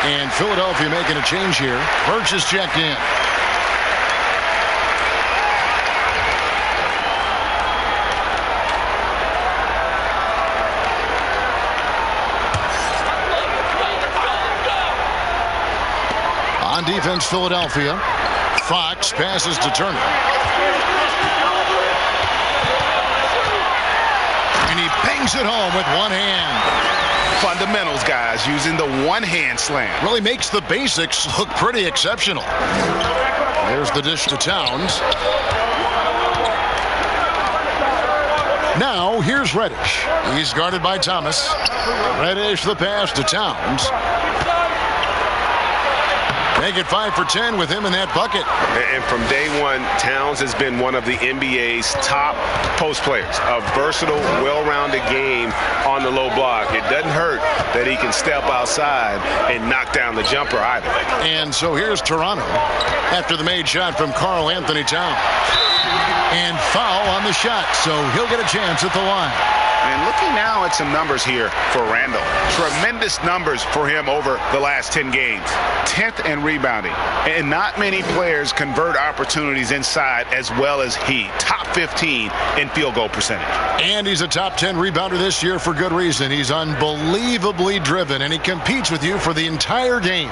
And Philadelphia making a change here. Birch is checked in. On defense, Philadelphia. Fox passes to Turner. And he bangs it home with one hand. Fundamentals, guys, using the one-hand slam. Really makes the basics look pretty exceptional. There's the dish to Towns. Now, here's Reddish. He's guarded by Thomas. Reddish, the pass to Towns. Make it 5 for 10 with him in that bucket. And from day one, Towns has been one of the NBA's top post players. A versatile, well-rounded game on the low block. It doesn't hurt that he can step outside and knock down the jumper either. And so here's Toronto after the made shot from Karl Anthony Towns. And foul on the shot, so he'll get a chance at the line. And looking now at some numbers here for Randall. Tremendous numbers for him over the last 10 games. 10th in rebounding. And not many players convert opportunities inside as well as he. Top 15 in field goal percentage. And he's a top 10 rebounder this year for good reason. He's unbelievably driven, and he competes with you for the entire game.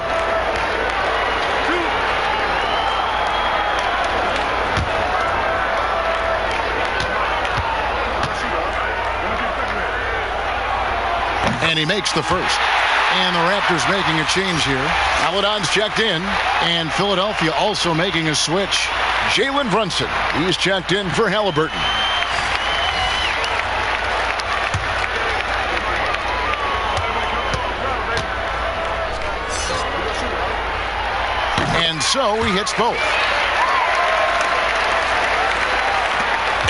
And he makes the first. And the Raptors making a change here. Aladon's checked in. And Philadelphia also making a switch. Jalen Brunson. He's checked in for Halliburton. And so he hits both.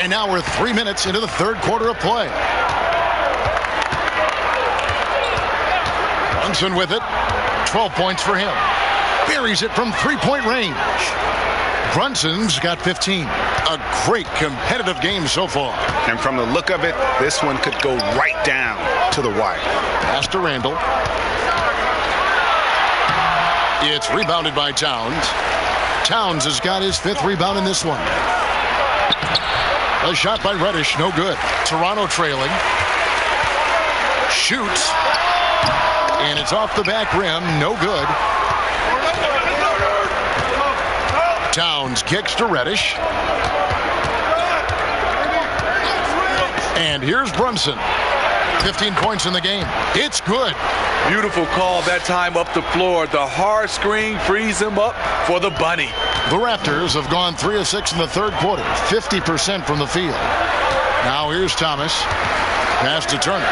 And now we're 3 minutes into the third quarter of play. Brunson with it. 12 points for him. Buries it from three-point range. Brunson's got 15. A great competitive game so far. And from the look of it, this one could go right down to the wire. Pass to Randall. It's rebounded by Towns. Towns has got his 5th rebound in this one. A shot by Reddish, no good. Toronto trailing. Shoots. And it's off the back rim, no good. Towns kicks to Reddish. And here's Brunson. 15 points in the game. It's good. Beautiful call that time up the floor. The hard screen frees him up for the bunny. The Raptors have gone 3 of 6 in the third quarter. 50% from the field. Now here's Thomas. Pass to Turner.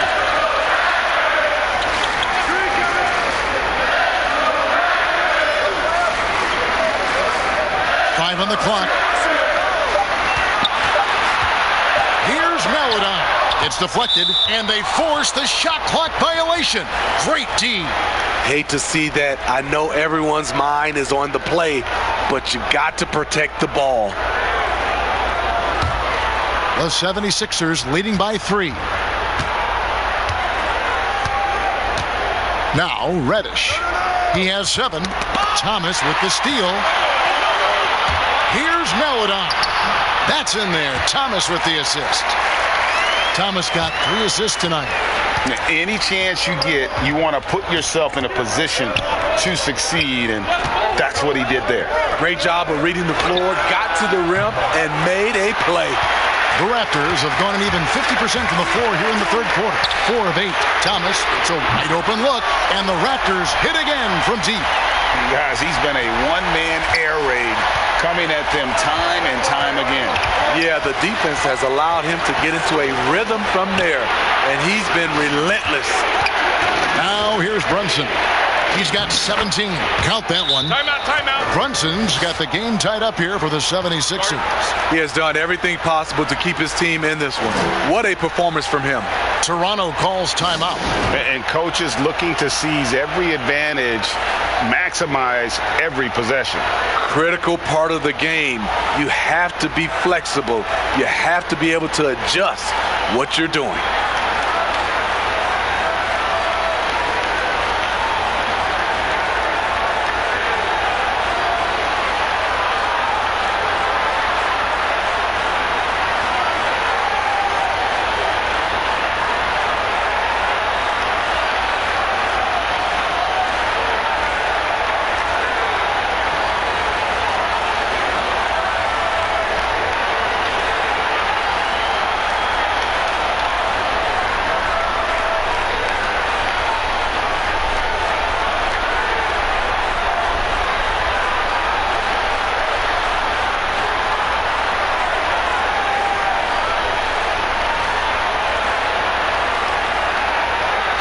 On the clock. Here's Maladon. It's deflected, and they force the shot clock violation. Great D. Hate to see that. I know everyone's mind is on the play, but you've got to protect the ball. The 76ers leading by 3. Now Reddish. He has 7. Thomas with the steal. Here's Melodon. That's in there. Thomas with the assist. Thomas got 3 assists tonight. Any chance you get, you want to put yourself in a position to succeed, and that's what he did there. Great job of reading the floor, got to the rim, and made a play. The Raptors have gone an even 50% from the floor here in the third quarter. 4 of 8. Thomas, it's a wide open look, and the Raptors hit again from deep. Guys, he's been a one-man air raid coming at them time and time again. Yeah, the defense has allowed him to get into a rhythm from there, and he's been relentless. Now here's Brunson. He's got 17. Count that one. Timeout. Brunson's got the game tied up here for the 76ers. He has done everything possible to keep his team in this one. What a performance from him. Toronto calls timeout. And coaches looking to seize every advantage, maximize every possession. Critical part of the game. You have to be flexible. You have to be able to adjust what you're doing.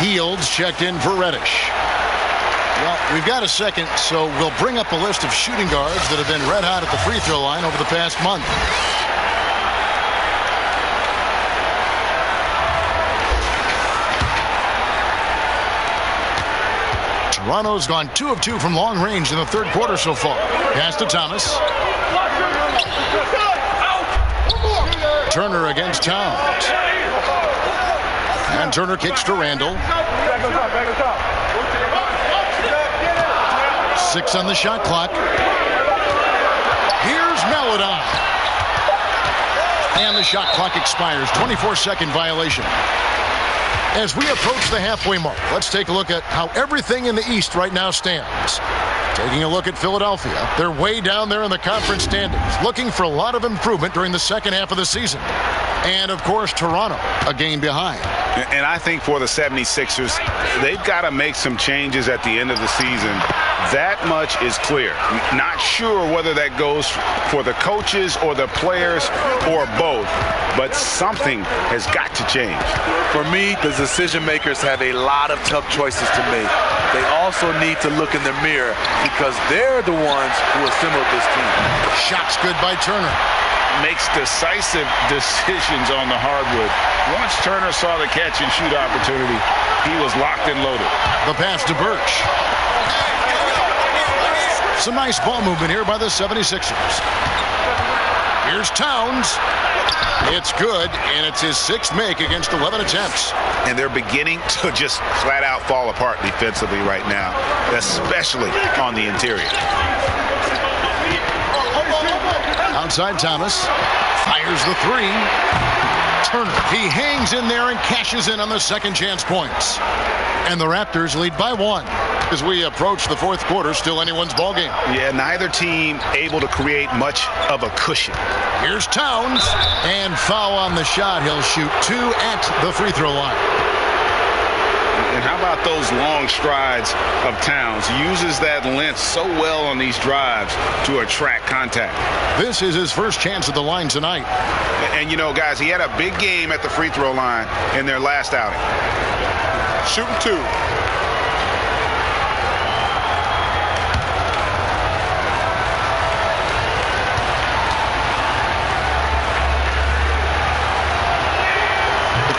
Fields checked in for Reddish. Well, we've got a second, so we'll bring up a list of shooting guards that have been red hot at the free throw line over the past month. Toronto's gone 2 of 2 from long range in the third quarter so far. Pass to Thomas. Turner against Towns. And Turner kicks to Randall. 6 on the shot clock. Here's Melodon. And the shot clock expires. 24-second violation. As we approach the halfway mark, let's take a look at how everything in the East right now stands. Taking a look at Philadelphia, they're way down there in the conference standings, looking for a lot of improvement during the second half of the season. And, of course, Toronto, a game behind. And I think for the 76ers, they've got to make some changes at the end of the season. That much is clear. Not sure whether that goes for the coaches or the players or both, but something has got to change. For me, the decision makers have a lot of tough choices to make. They also need to look in the mirror because they're the ones who assembled this team. Shots good by Turner. Makes decisive decisions on the hardwood. Once Turner saw the catch and shoot opportunity, he was locked and loaded. The pass to Birch. Some nice ball movement here by the 76ers. Here's Towns. It's good, and it's his 6th make against 11 attempts. And they're beginning to just flat out fall apart defensively right now, especially on the interior. Outside Thomas. Fires the 3. Turner. He hangs in there and cashes in on the second chance points. And the Raptors lead by 1. As we approach the fourth quarter, still anyone's ball game. Yeah, neither team able to create much of a cushion. Here's Towns, and foul on the shot. He'll shoot 2 at the free throw line. And how about those long strides of Towns? Uses that length so well on these drives to attract contact. This is his first chance at the line tonight. And you know, guys, he had a big game at the free throw line in their last outing. Shooting 2.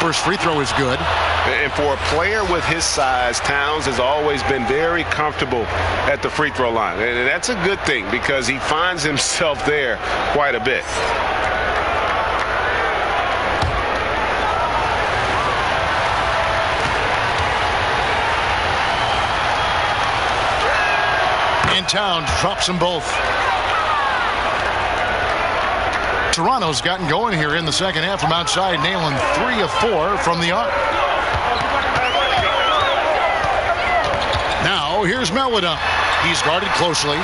First free throw is good. And for a player with his size, Towns has always been very comfortable at the free throw line. And that's a good thing because he finds himself there quite a bit. And Towns drops them both. Toronto's gotten going here in the second half from outside, nailing 3 of 4 from the arc. Now here's Melodon. He's guarded closely.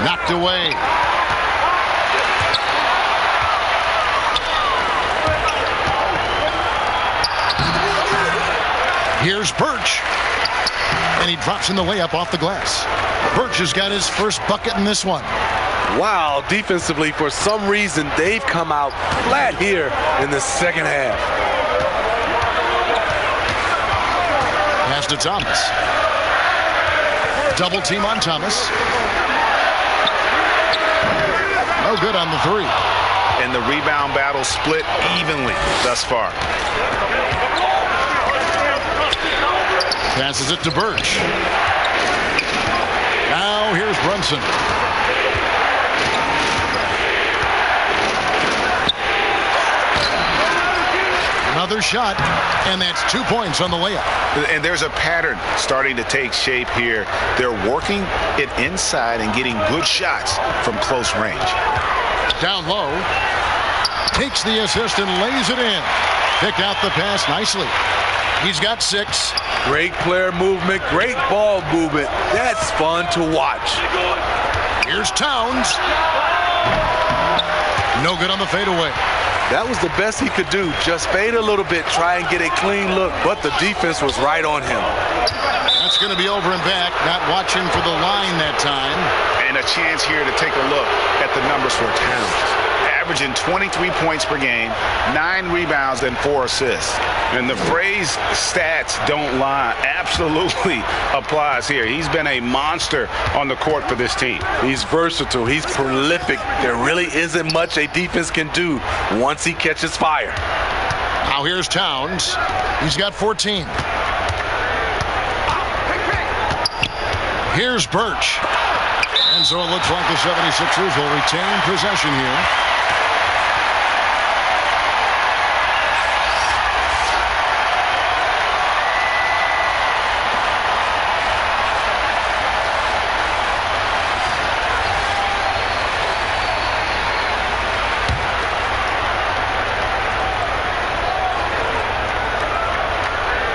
Knocked away. Here's Birch. And he drops in the layup off the glass. Birch has got his first bucket in this one. Wow, defensively, for some reason, they've come out flat here in the second half. Pass to Thomas. Double team on Thomas. No good on the 3. And the rebound battle split evenly thus far. Passes it to Birch. Now here's Brunson. Another shot, and that's 2 points on the layup. And there's a pattern starting to take shape here. They're working it inside and getting good shots from close range. Down low. Takes the assist and lays it in. Picked out the pass nicely. He's got 6. Great player movement, great ball movement. That's fun to watch. Here's Towns. No good on the fadeaway. That was the best he could do. Just fade a little bit, try and get a clean look, but the defense was right on him. That's going to be over and back. Not watching for the line that time. And a chance here to take a look at the numbers for Towns. Averaging 23 points per game, 9 rebounds, and 4 assists. And the phrase stats don't lie absolutely applies here. He's been a monster on the court for this team. He's versatile. He's prolific. There really isn't much a defense can do once he catches fire. Now here's Towns. He's got 14. Here's Birch. And so it looks like the 76ers will retain possession here.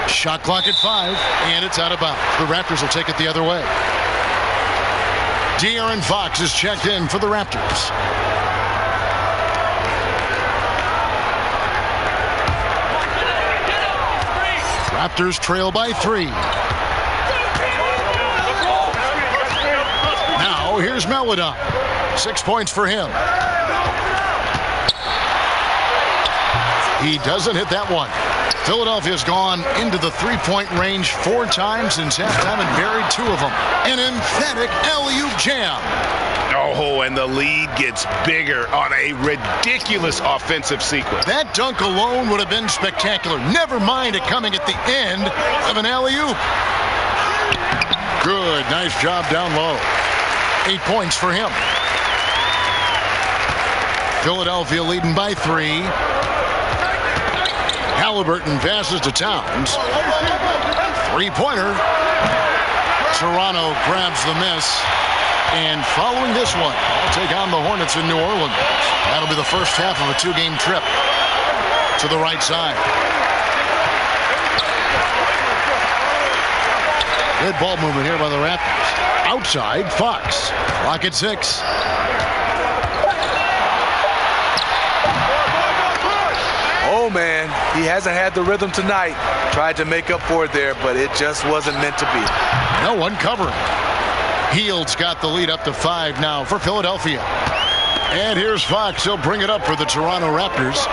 Shot clock at 5, and it's out of bounds. The Raptors will take it the other way. De'Aaron Fox is checked in for the Raptors. Raptors trail by 3. Now here's Melodon. 6 points for him. He doesn't hit that one. Philadelphia's gone into the three-point range 4 times since halftime and buried 2 of them. An emphatic alley-oop jam. Oh, and the lead gets bigger on a ridiculous offensive sequence. That dunk alone would have been spectacular. Never mind it coming at the end of an alley-oop. Good, nice job down low. 8 points for him. Philadelphia leading by 3. Halliburton passes to Towns. 3-pointer. Toronto grabs the miss. And following this one, they'll take on the Hornets in New Orleans. That'll be the first half of a 2-game trip to the right side. Good ball movement here by the Raptors. Outside, Fox. Clock at 6. Oh, man, he hasn't had the rhythm tonight. Tried to make up for it there, but it just wasn't meant to be. No one covering. Hield's got the lead up to 5 now for Philadelphia. And here's Fox. He'll bring it up for the Toronto Raptors.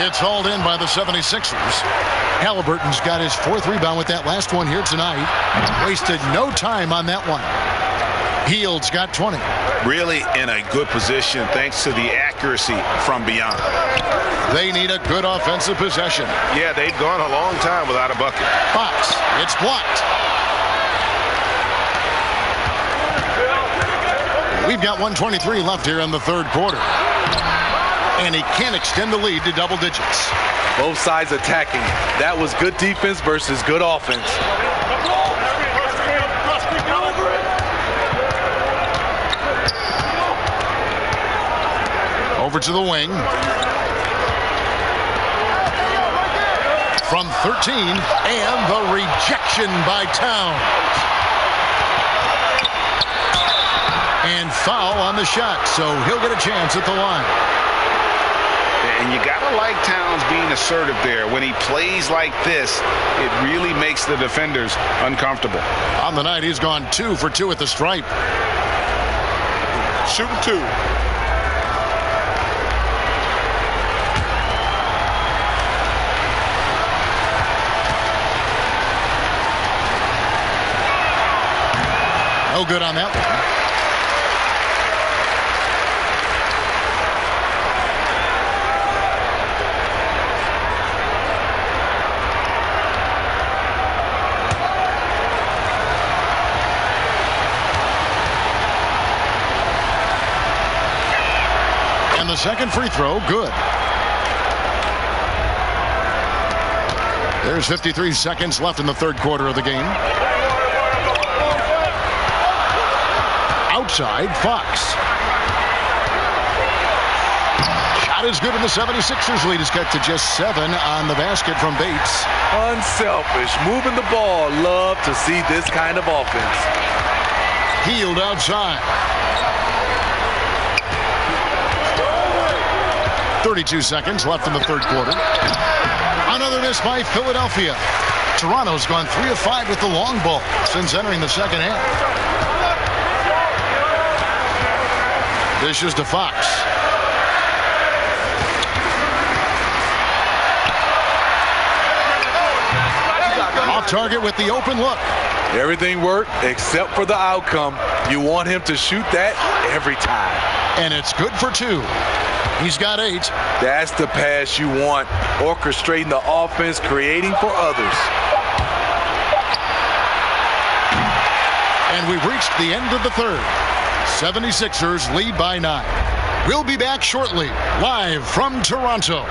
It's hauled in by the 76ers. Halliburton's got his 4th rebound with that last one here tonight. Wasted no time on that one. Hield's got 20. Really in a good position thanks to the accuracy from beyond. They need a good offensive possession. Yeah, they've gone a long time without a bucket. Fox, it's blocked. We've got 1:23 left here in the 3rd quarter. And he can't extend the lead to double digits. Both sides attacking. That was good defense versus good offense. Over to the wing. From 13, and the rejection by Towns. And foul on the shot, so he'll get a chance at the line. And you got to like Towns being assertive there. When he plays like this, it really makes the defenders uncomfortable. On the night, he's gone 2 for 2 at the stripe. Shooting 2. No good on that one. And the second free throw, good. There's 53 seconds left in the third quarter of the game. Outside, Fox. Shot is good, and the 76ers lead is cut to just 7 on the basket from Bates. Unselfish, moving the ball. Love to see this kind of offense. Hield outside. 32 seconds left in the third quarter. Another miss by Philadelphia. Toronto's gone 3 of 5 with the long ball since entering the second half. Dishes to Fox. Off target with the open look. Everything worked except for the outcome. You want him to shoot that every time. And it's good for 2. He's got 8. That's the pass you want. Orchestrating the offense, creating for others. And we've reached the end of the third. 76ers lead by 9. We'll be back shortly, live from Toronto.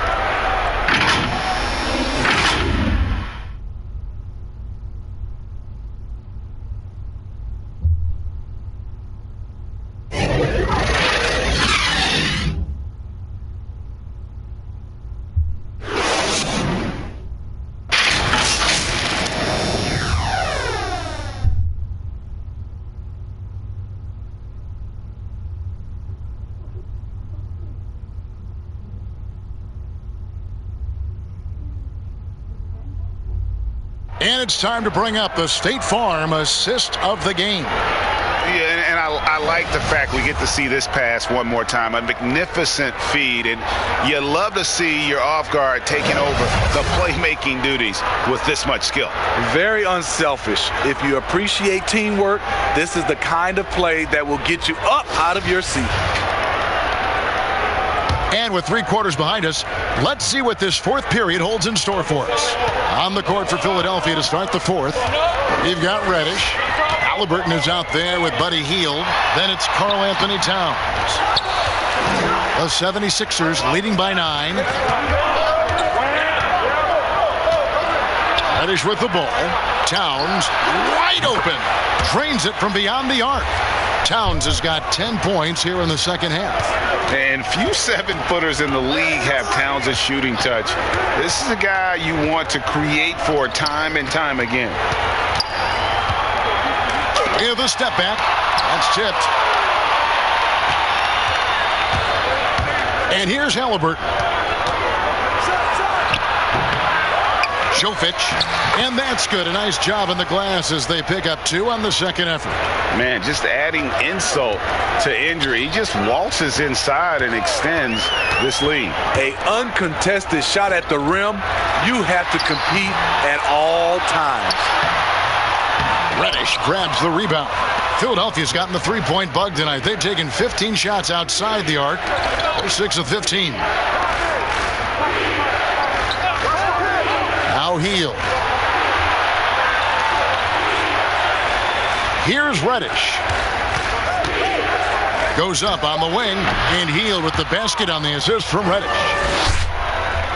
And it's time to bring up the State Farm assist of the game. Yeah, and I like the fact we get to see this pass one more time. A magnificent feed, and you love to see your off guard taking over the playmaking duties with this much skill. Very unselfish. If you appreciate teamwork, this is the kind of play that will get you up out of your seat. And with 3 quarters behind us, let's see what this fourth period holds in store for us. On the court for Philadelphia to start the fourth, we've got Reddish. Halliburton is out there with Buddy Hield. Then it's Karl Anthony Towns. The 76ers leading by 9. Reddish with the ball. Towns wide open. Drains it from beyond the arc. Towns has got 10 points here in the second half. And few 7-footers in the league have Towns' shooting touch. This is a guy you want to create for time and time again. Here's the step back. That's tipped. And here's Halliburton. Jovic, and that's good. A nice job in the glass as they pick up 2 on the second effort. Man, just adding insult to injury. He just waltzes inside and extends this lead. A uncontested shot at the rim. You have to compete at all times. Reddish grabs the rebound. Philadelphia's gotten the three-point bug tonight. They've taken 15 shots outside the arc. They're 6 of 15. Now Hield. Here's Reddish. Goes up on the wing, and Hield with the basket on the assist from Reddish.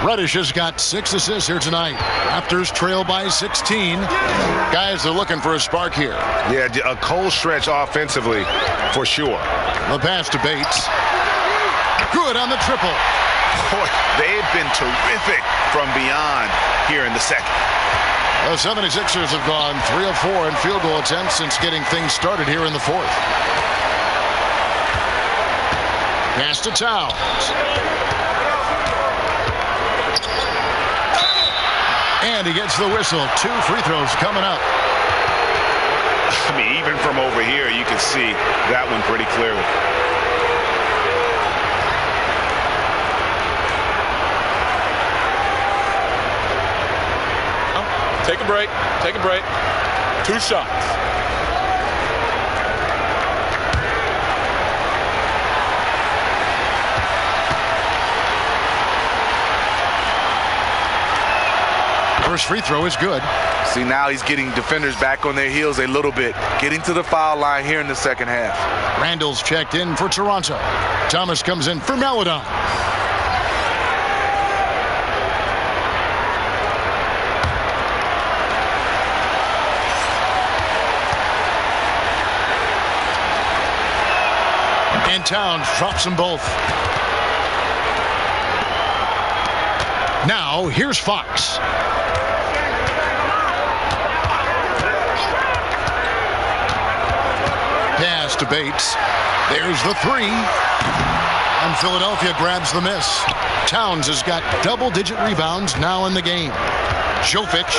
Reddish has got 6 assists here tonight. Raptors trail by 16. Guys are looking for a spark here. Yeah, a cold stretch offensively for sure. The pass to Bates. Good on the triple. Boy, they've been terrific from beyond here in the second. The 76ers have gone 3 of 4 in field goal attempts since getting things started here in the fourth. Pass to Towns. And he gets the whistle. 2 free throws coming up. I mean, even from over here, you can see that one pretty clearly. Take a break. Take a break. 2 shots. First free throw is good. See, now he's getting defenders back on their heels a little bit. Getting to the foul line here in the second half. Randall's checked in for Toronto. Thomas comes in for Maladon. And Towns drops them both. Now, here's Fox. Pass to Bates. There's the 3. And Philadelphia grabs the miss. Towns has got double-digit rebounds now in the game. Jovic.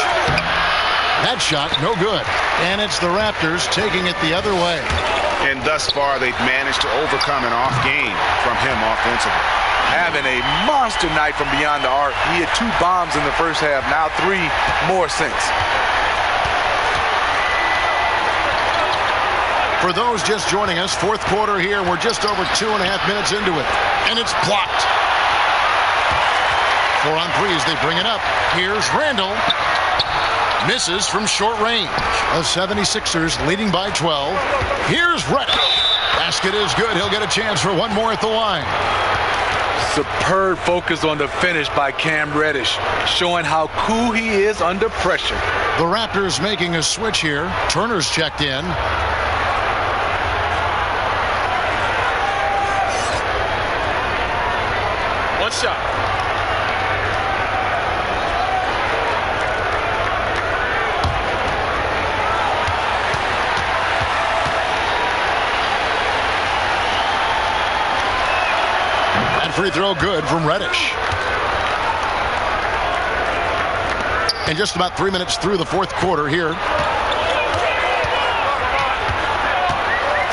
That shot, no good. And it's the Raptors taking it the other way. And thus far, they've managed to overcome an off game from him offensively. Having a monster night from beyond the arc. He had 2 bombs in the first half, now 3 more since. For those just joining us, fourth quarter here. We're just over 2.5 minutes into it. And it's blocked. 4 on 3 as they bring it up. Here's Randall. Misses from short range. The 76ers leading by 12. Here's Reddish. Basket is good. He'll get a chance for one more at the line. Superb focus on the finish by Cam Reddish, showing how cool he is under pressure. The Raptors making a switch here. Turner's checked in. One shot. Free throw good from Reddish. And just about 3 minutes through the fourth quarter here.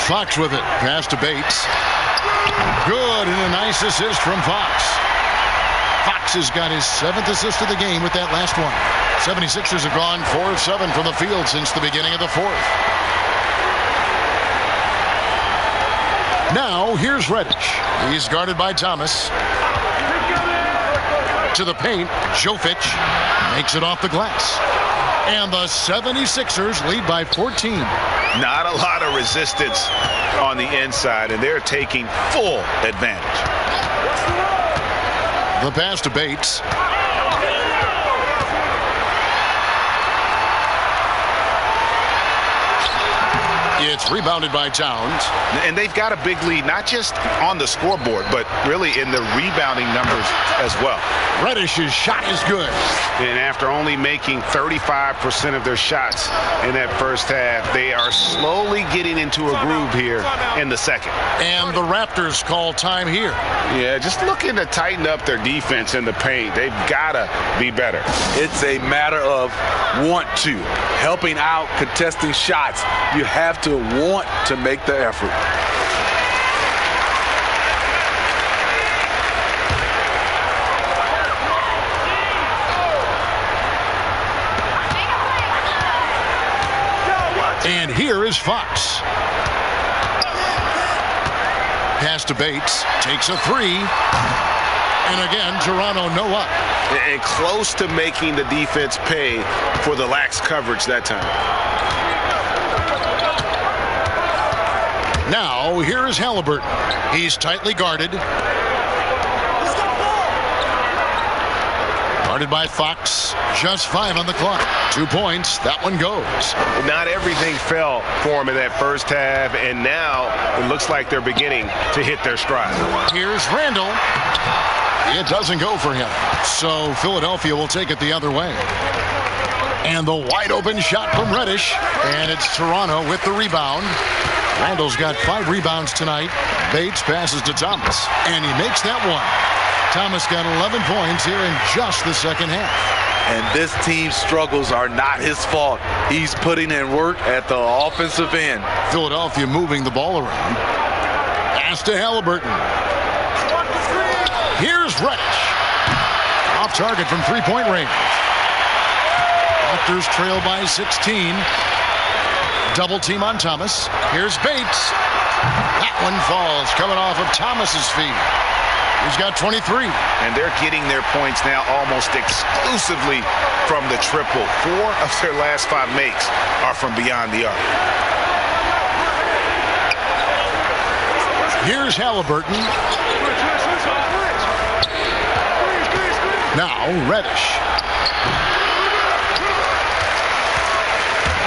Fox with it. Pass to Bates. Good, and a nice assist from Fox. Fox has got his 7th assist of the game with that last one. 76ers have gone 4 of 7 from the field since the beginning of the fourth. Now, here's Reddish. He's guarded by Thomas. To the paint, Jovic makes it off the glass. And the 76ers lead by 14. Not a lot of resistance on the inside, and they're taking full advantage. The pass to Bates. It's rebounded by Towns. And they've got a big lead, not just on the scoreboard, but really in the rebounding numbers as well. Reddish's shot is good. And after only making 35% of their shots in that first half, they are slowly getting into a groove here in the second. And the Raptors call time here. Yeah, just looking to tighten up their defense in the paint. They've got to be better. It's a matter of want to. Helping out, contesting shots. You have to want to make the effort. And here is Fox. Pass to Bates. Takes a 3. And again, Toronto no up. And close to making the defense pay for the lax coverage that time. Now, here is Halliburton. He's tightly guarded. Guarded by Fox. Just 5 on the clock. 2 points. That one goes. Not everything fell for him in that first half, and now it looks like they're beginning to hit their stride. Here's Randall. It doesn't go for him. So Philadelphia will take it the other way. And the wide open shot from Reddish. And it's Toronto with the rebound. Randall's got 5 rebounds tonight. Bates passes to Thomas. And he makes that one. Thomas got 11 points here in just the second half. And this team's struggles are not his fault. He's putting in work at the offensive end. Philadelphia moving the ball around. Pass to Halliburton. Here's Reddish. Off target from 3-point range. Raptors trail by 16. Double team on Thomas. Here's Bates. That one falls, coming off of Thomas's feet. He's got 23. And they're getting their points now almost exclusively from the triple. 4 of their last 5 makes are from beyond the arc. Here's Halliburton. Now Reddish.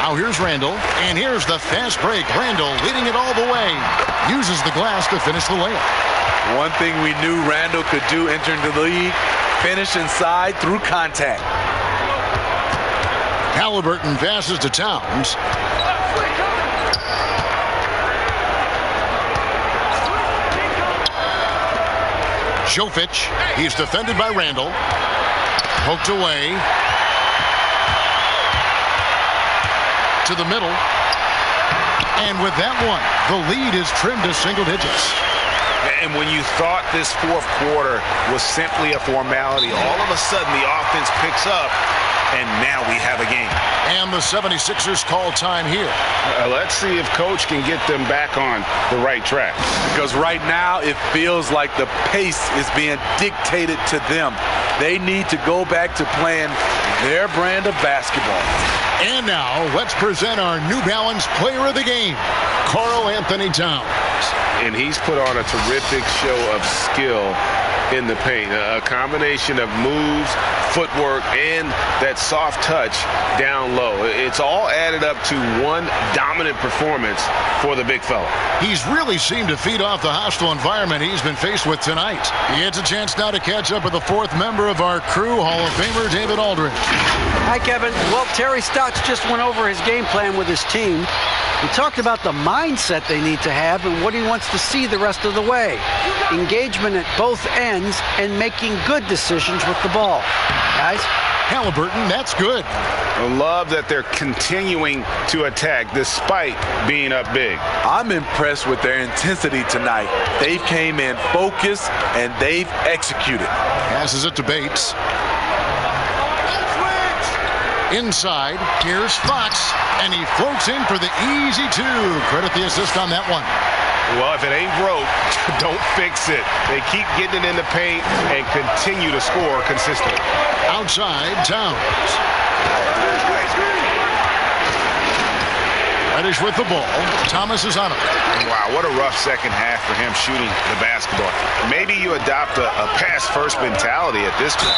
Now here's Randall. And here's the fast break. Randall leading it all the way. Uses the glass to finish the layup. One thing we knew Randall could do entering the league, finish inside through contact. Halliburton passes to Towns. Jovic, he's defended by Randall. Poked away. To the middle. And with that one, the lead is trimmed to single digits. And when you thought this fourth quarter was simply a formality, all of a sudden the offense picks up, and now we have a game. And the 76ers call time here. Let's see if Coach can get them back on the right track. Because right now it feels like the pace is being dictated to them. They need to go back to playing their brand of basketball. And now let's present our New Balance player of the game, Karl Anthony Towns. And he's put on a terrific show of skill in the paint. A combination of moves, footwork, and that soft touch down low. It's all added up to one dominant performance for the big fella. He's really seemed to feed off the hostile environment he's been faced with tonight. He gets a chance now to catch up with the 4th member of our crew, Hall of Famer David Aldridge. Hi, Kevin. Well, Terry Stotts just went over his game plan with his team. He talked about the mindset they need to have and what he wants to see the rest of the way. Engagement at both ends and making good decisions with the ball. Guys? Halliburton, that's good. I love that they're continuing to attack despite being up big. I'm impressed with their intensity tonight. They came in focused and they've executed. Passes it to Bates. Inside, here's Fox, and he floats in for the easy 2. Credit the assist on that one. Well, if it ain't broke, don't fix it. They keep getting it in the paint and continue to score consistently. Outside, Towns. Reddish with the ball. Thomas is on him. Wow, what a rough second half for him shooting the basketball. Maybe you adopt a pass-first mentality at this point.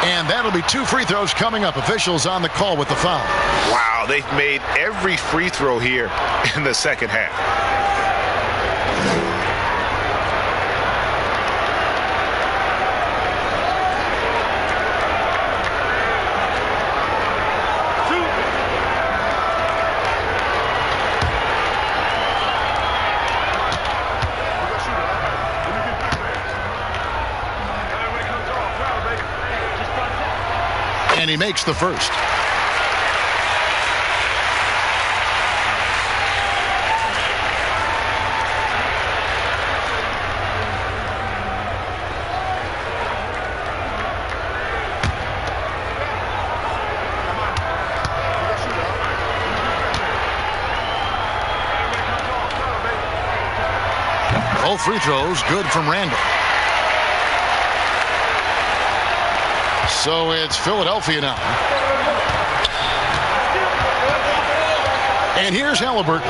And that'll be 2 free throws coming up. Officials on the call with the foul. Wow, they've made every free throw here in the second half. And he makes the first. Both free throws good from Randall. So it's Philadelphia now. And here's Halliburton.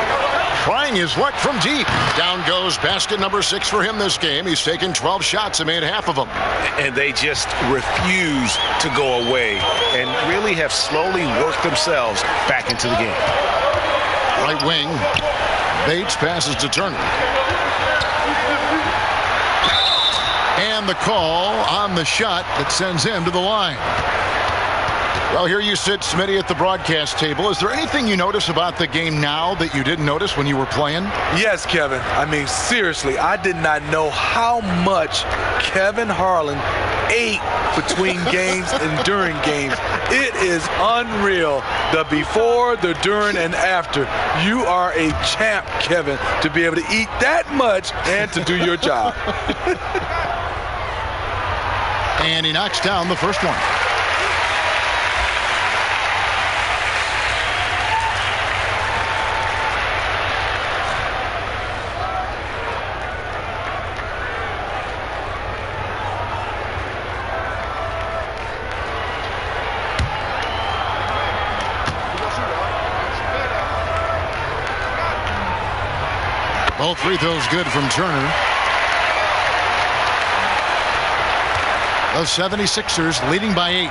trying his luck from deep. Down goes basket number 6 for him this game. He's taken 12 shots and made half of them. And they just refuse to go away and really have slowly worked themselves back into the game. Right wing. Bates passes to Turner. And the call on the shot that sends him to the line. Well, here you sit, Smitty, at the broadcast table. Is there anything you notice about the game now that you didn't notice when you were playing? Yes, Kevin. I mean, seriously, I did not know how much Kevin Harlan ate between games and during games. It is unreal. The before, the during, and after. You are a champ, Kevin, to be able to eat that much and to do your job. And he knocks down the first one. Both free throws good from Turner. The 76ers leading by 8.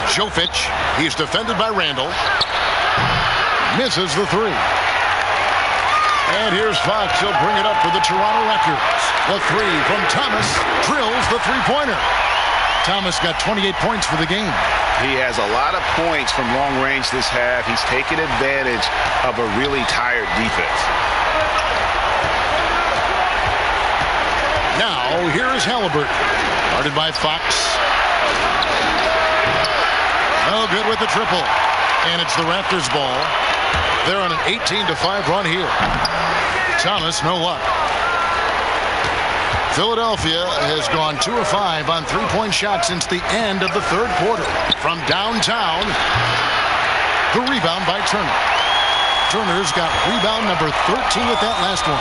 Jovic, he's defended by Randall. Misses the 3. And here's Fox. He'll bring it up for the Toronto Raptors. The 3 from Thomas drills the three-pointer. Thomas got 28 points for the game. He has a lot of points from long range this half. He's taken advantage of a really tired defense. Now, here is Halliburton. Guarded by Fox. No good with the triple. And it's the Raptors ball. They're on an 18-5 run here. Thomas, no luck. Philadelphia has gone 2 of 5 on three-point shots since the end of the third quarter. From downtown, the rebound by Turner. Turner's got rebound number 13 with that last one.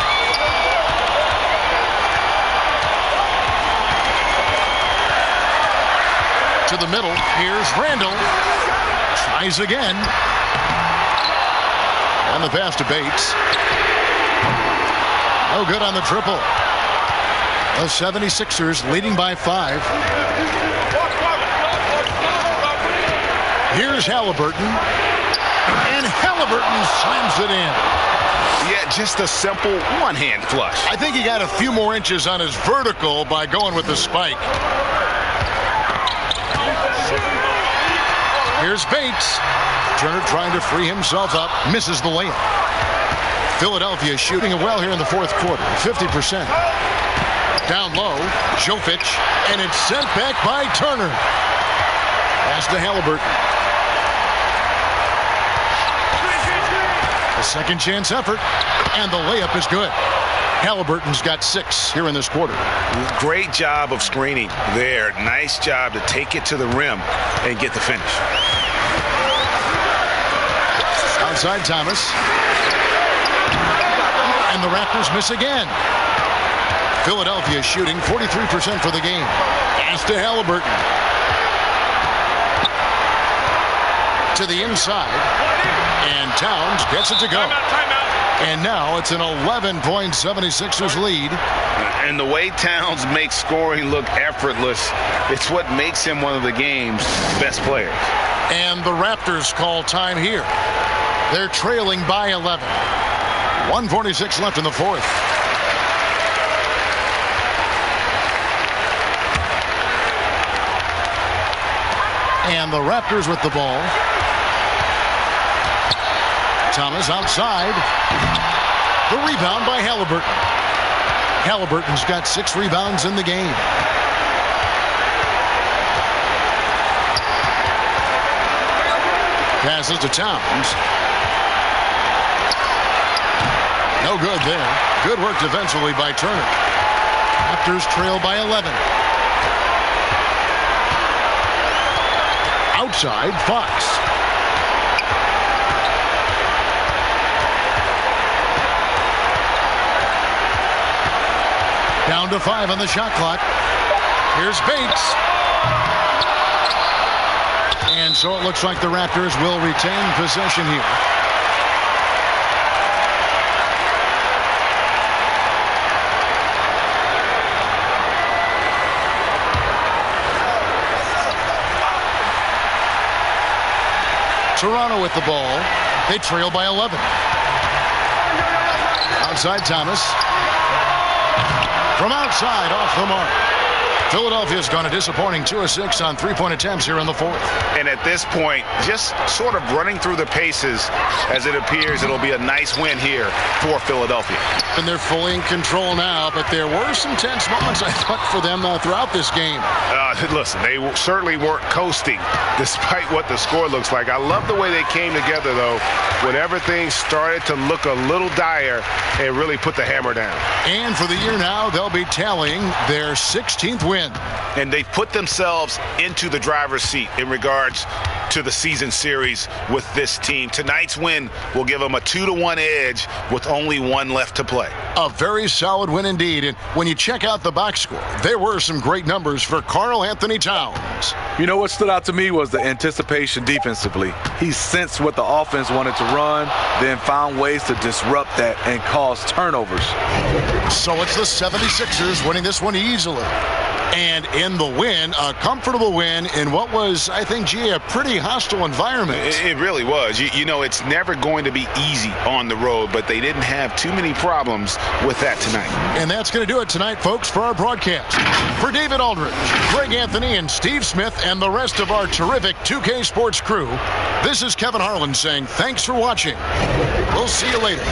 To the middle, here's Randall. Tries again. And the pass to Bates. No good on the triple. The 76ers leading by 5. Here's Halliburton. And Halliburton slams it in. Yeah, just a simple one-hand flush. I think he got a few more inches on his vertical by going with the spike. Here's Bates. Turner trying to free himself up. Misses the layup. Philadelphia shooting it well here in the fourth quarter. 50%. Down low, Jovic, and it's sent back by Turner. Pass to Halliburton. A second chance effort, and the layup is good. Halliburton's got 6 here in this quarter. Great job of screening there. Nice job to take it to the rim and get the finish. Outside Thomas. And the Raptors miss again. Philadelphia shooting 43% for the game. Pass to Halliburton. To the inside. And Towns gets it to go. And now it's an 11-point 76ers lead. And the way Towns makes scoring look effortless, it's what makes him one of the game's best players. And the Raptors call time here. They're trailing by 11. 1:46 left in the fourth. And the Raptors with the ball. Thomas outside. The rebound by Halliburton. Halliburton's got 6 rebounds in the game. Passes to Towns. No good there. Good work defensively by Turner. Raptors trail by 11. Outside, Fox. Down to 5 on the shot clock. Here's Bates. And so it looks like the Raptors will retain possession here. Toronto with the ball. They trail by 11. Outside Thomas. From outside, off the mark. Philadelphia's gone a disappointing 2 of 6 on three-point attempts here in the fourth. And at this point, just sort of running through the paces as it appears it'll be a nice win here for Philadelphia. And they're fully in control now, but there were some tense moments, I thought, for them throughout this game. Listen, they certainly weren't coasting despite what the score looks like. I love the way they came together, though, when everything started to look a little dire and really put the hammer down. And for the year now, they'll be tallying their 16th win. And they put themselves into the driver's seat in regards to the season series with this team. Tonight's win will give them a 2-1 edge with only one left to play. A very solid win indeed. And when you check out the box score, there were some great numbers for Karl Anthony Towns. You know what stood out to me was the anticipation defensively. He sensed what the offense wanted to run, then found ways to disrupt that and cause turnovers. So it's the 76ers winning this one easily. And in the win, a comfortable win in what was, I think, a pretty hostile environment. It really was. You know, it's never going to be easy on the road, but they didn't have too many problems with that tonight. And that's going to do it tonight, folks, for our broadcast. For David Aldridge, Greg Anthony, and Steve Smith, and the rest of our terrific 2K Sports crew, this is Kevin Harlan saying thanks for watching. We'll see you later.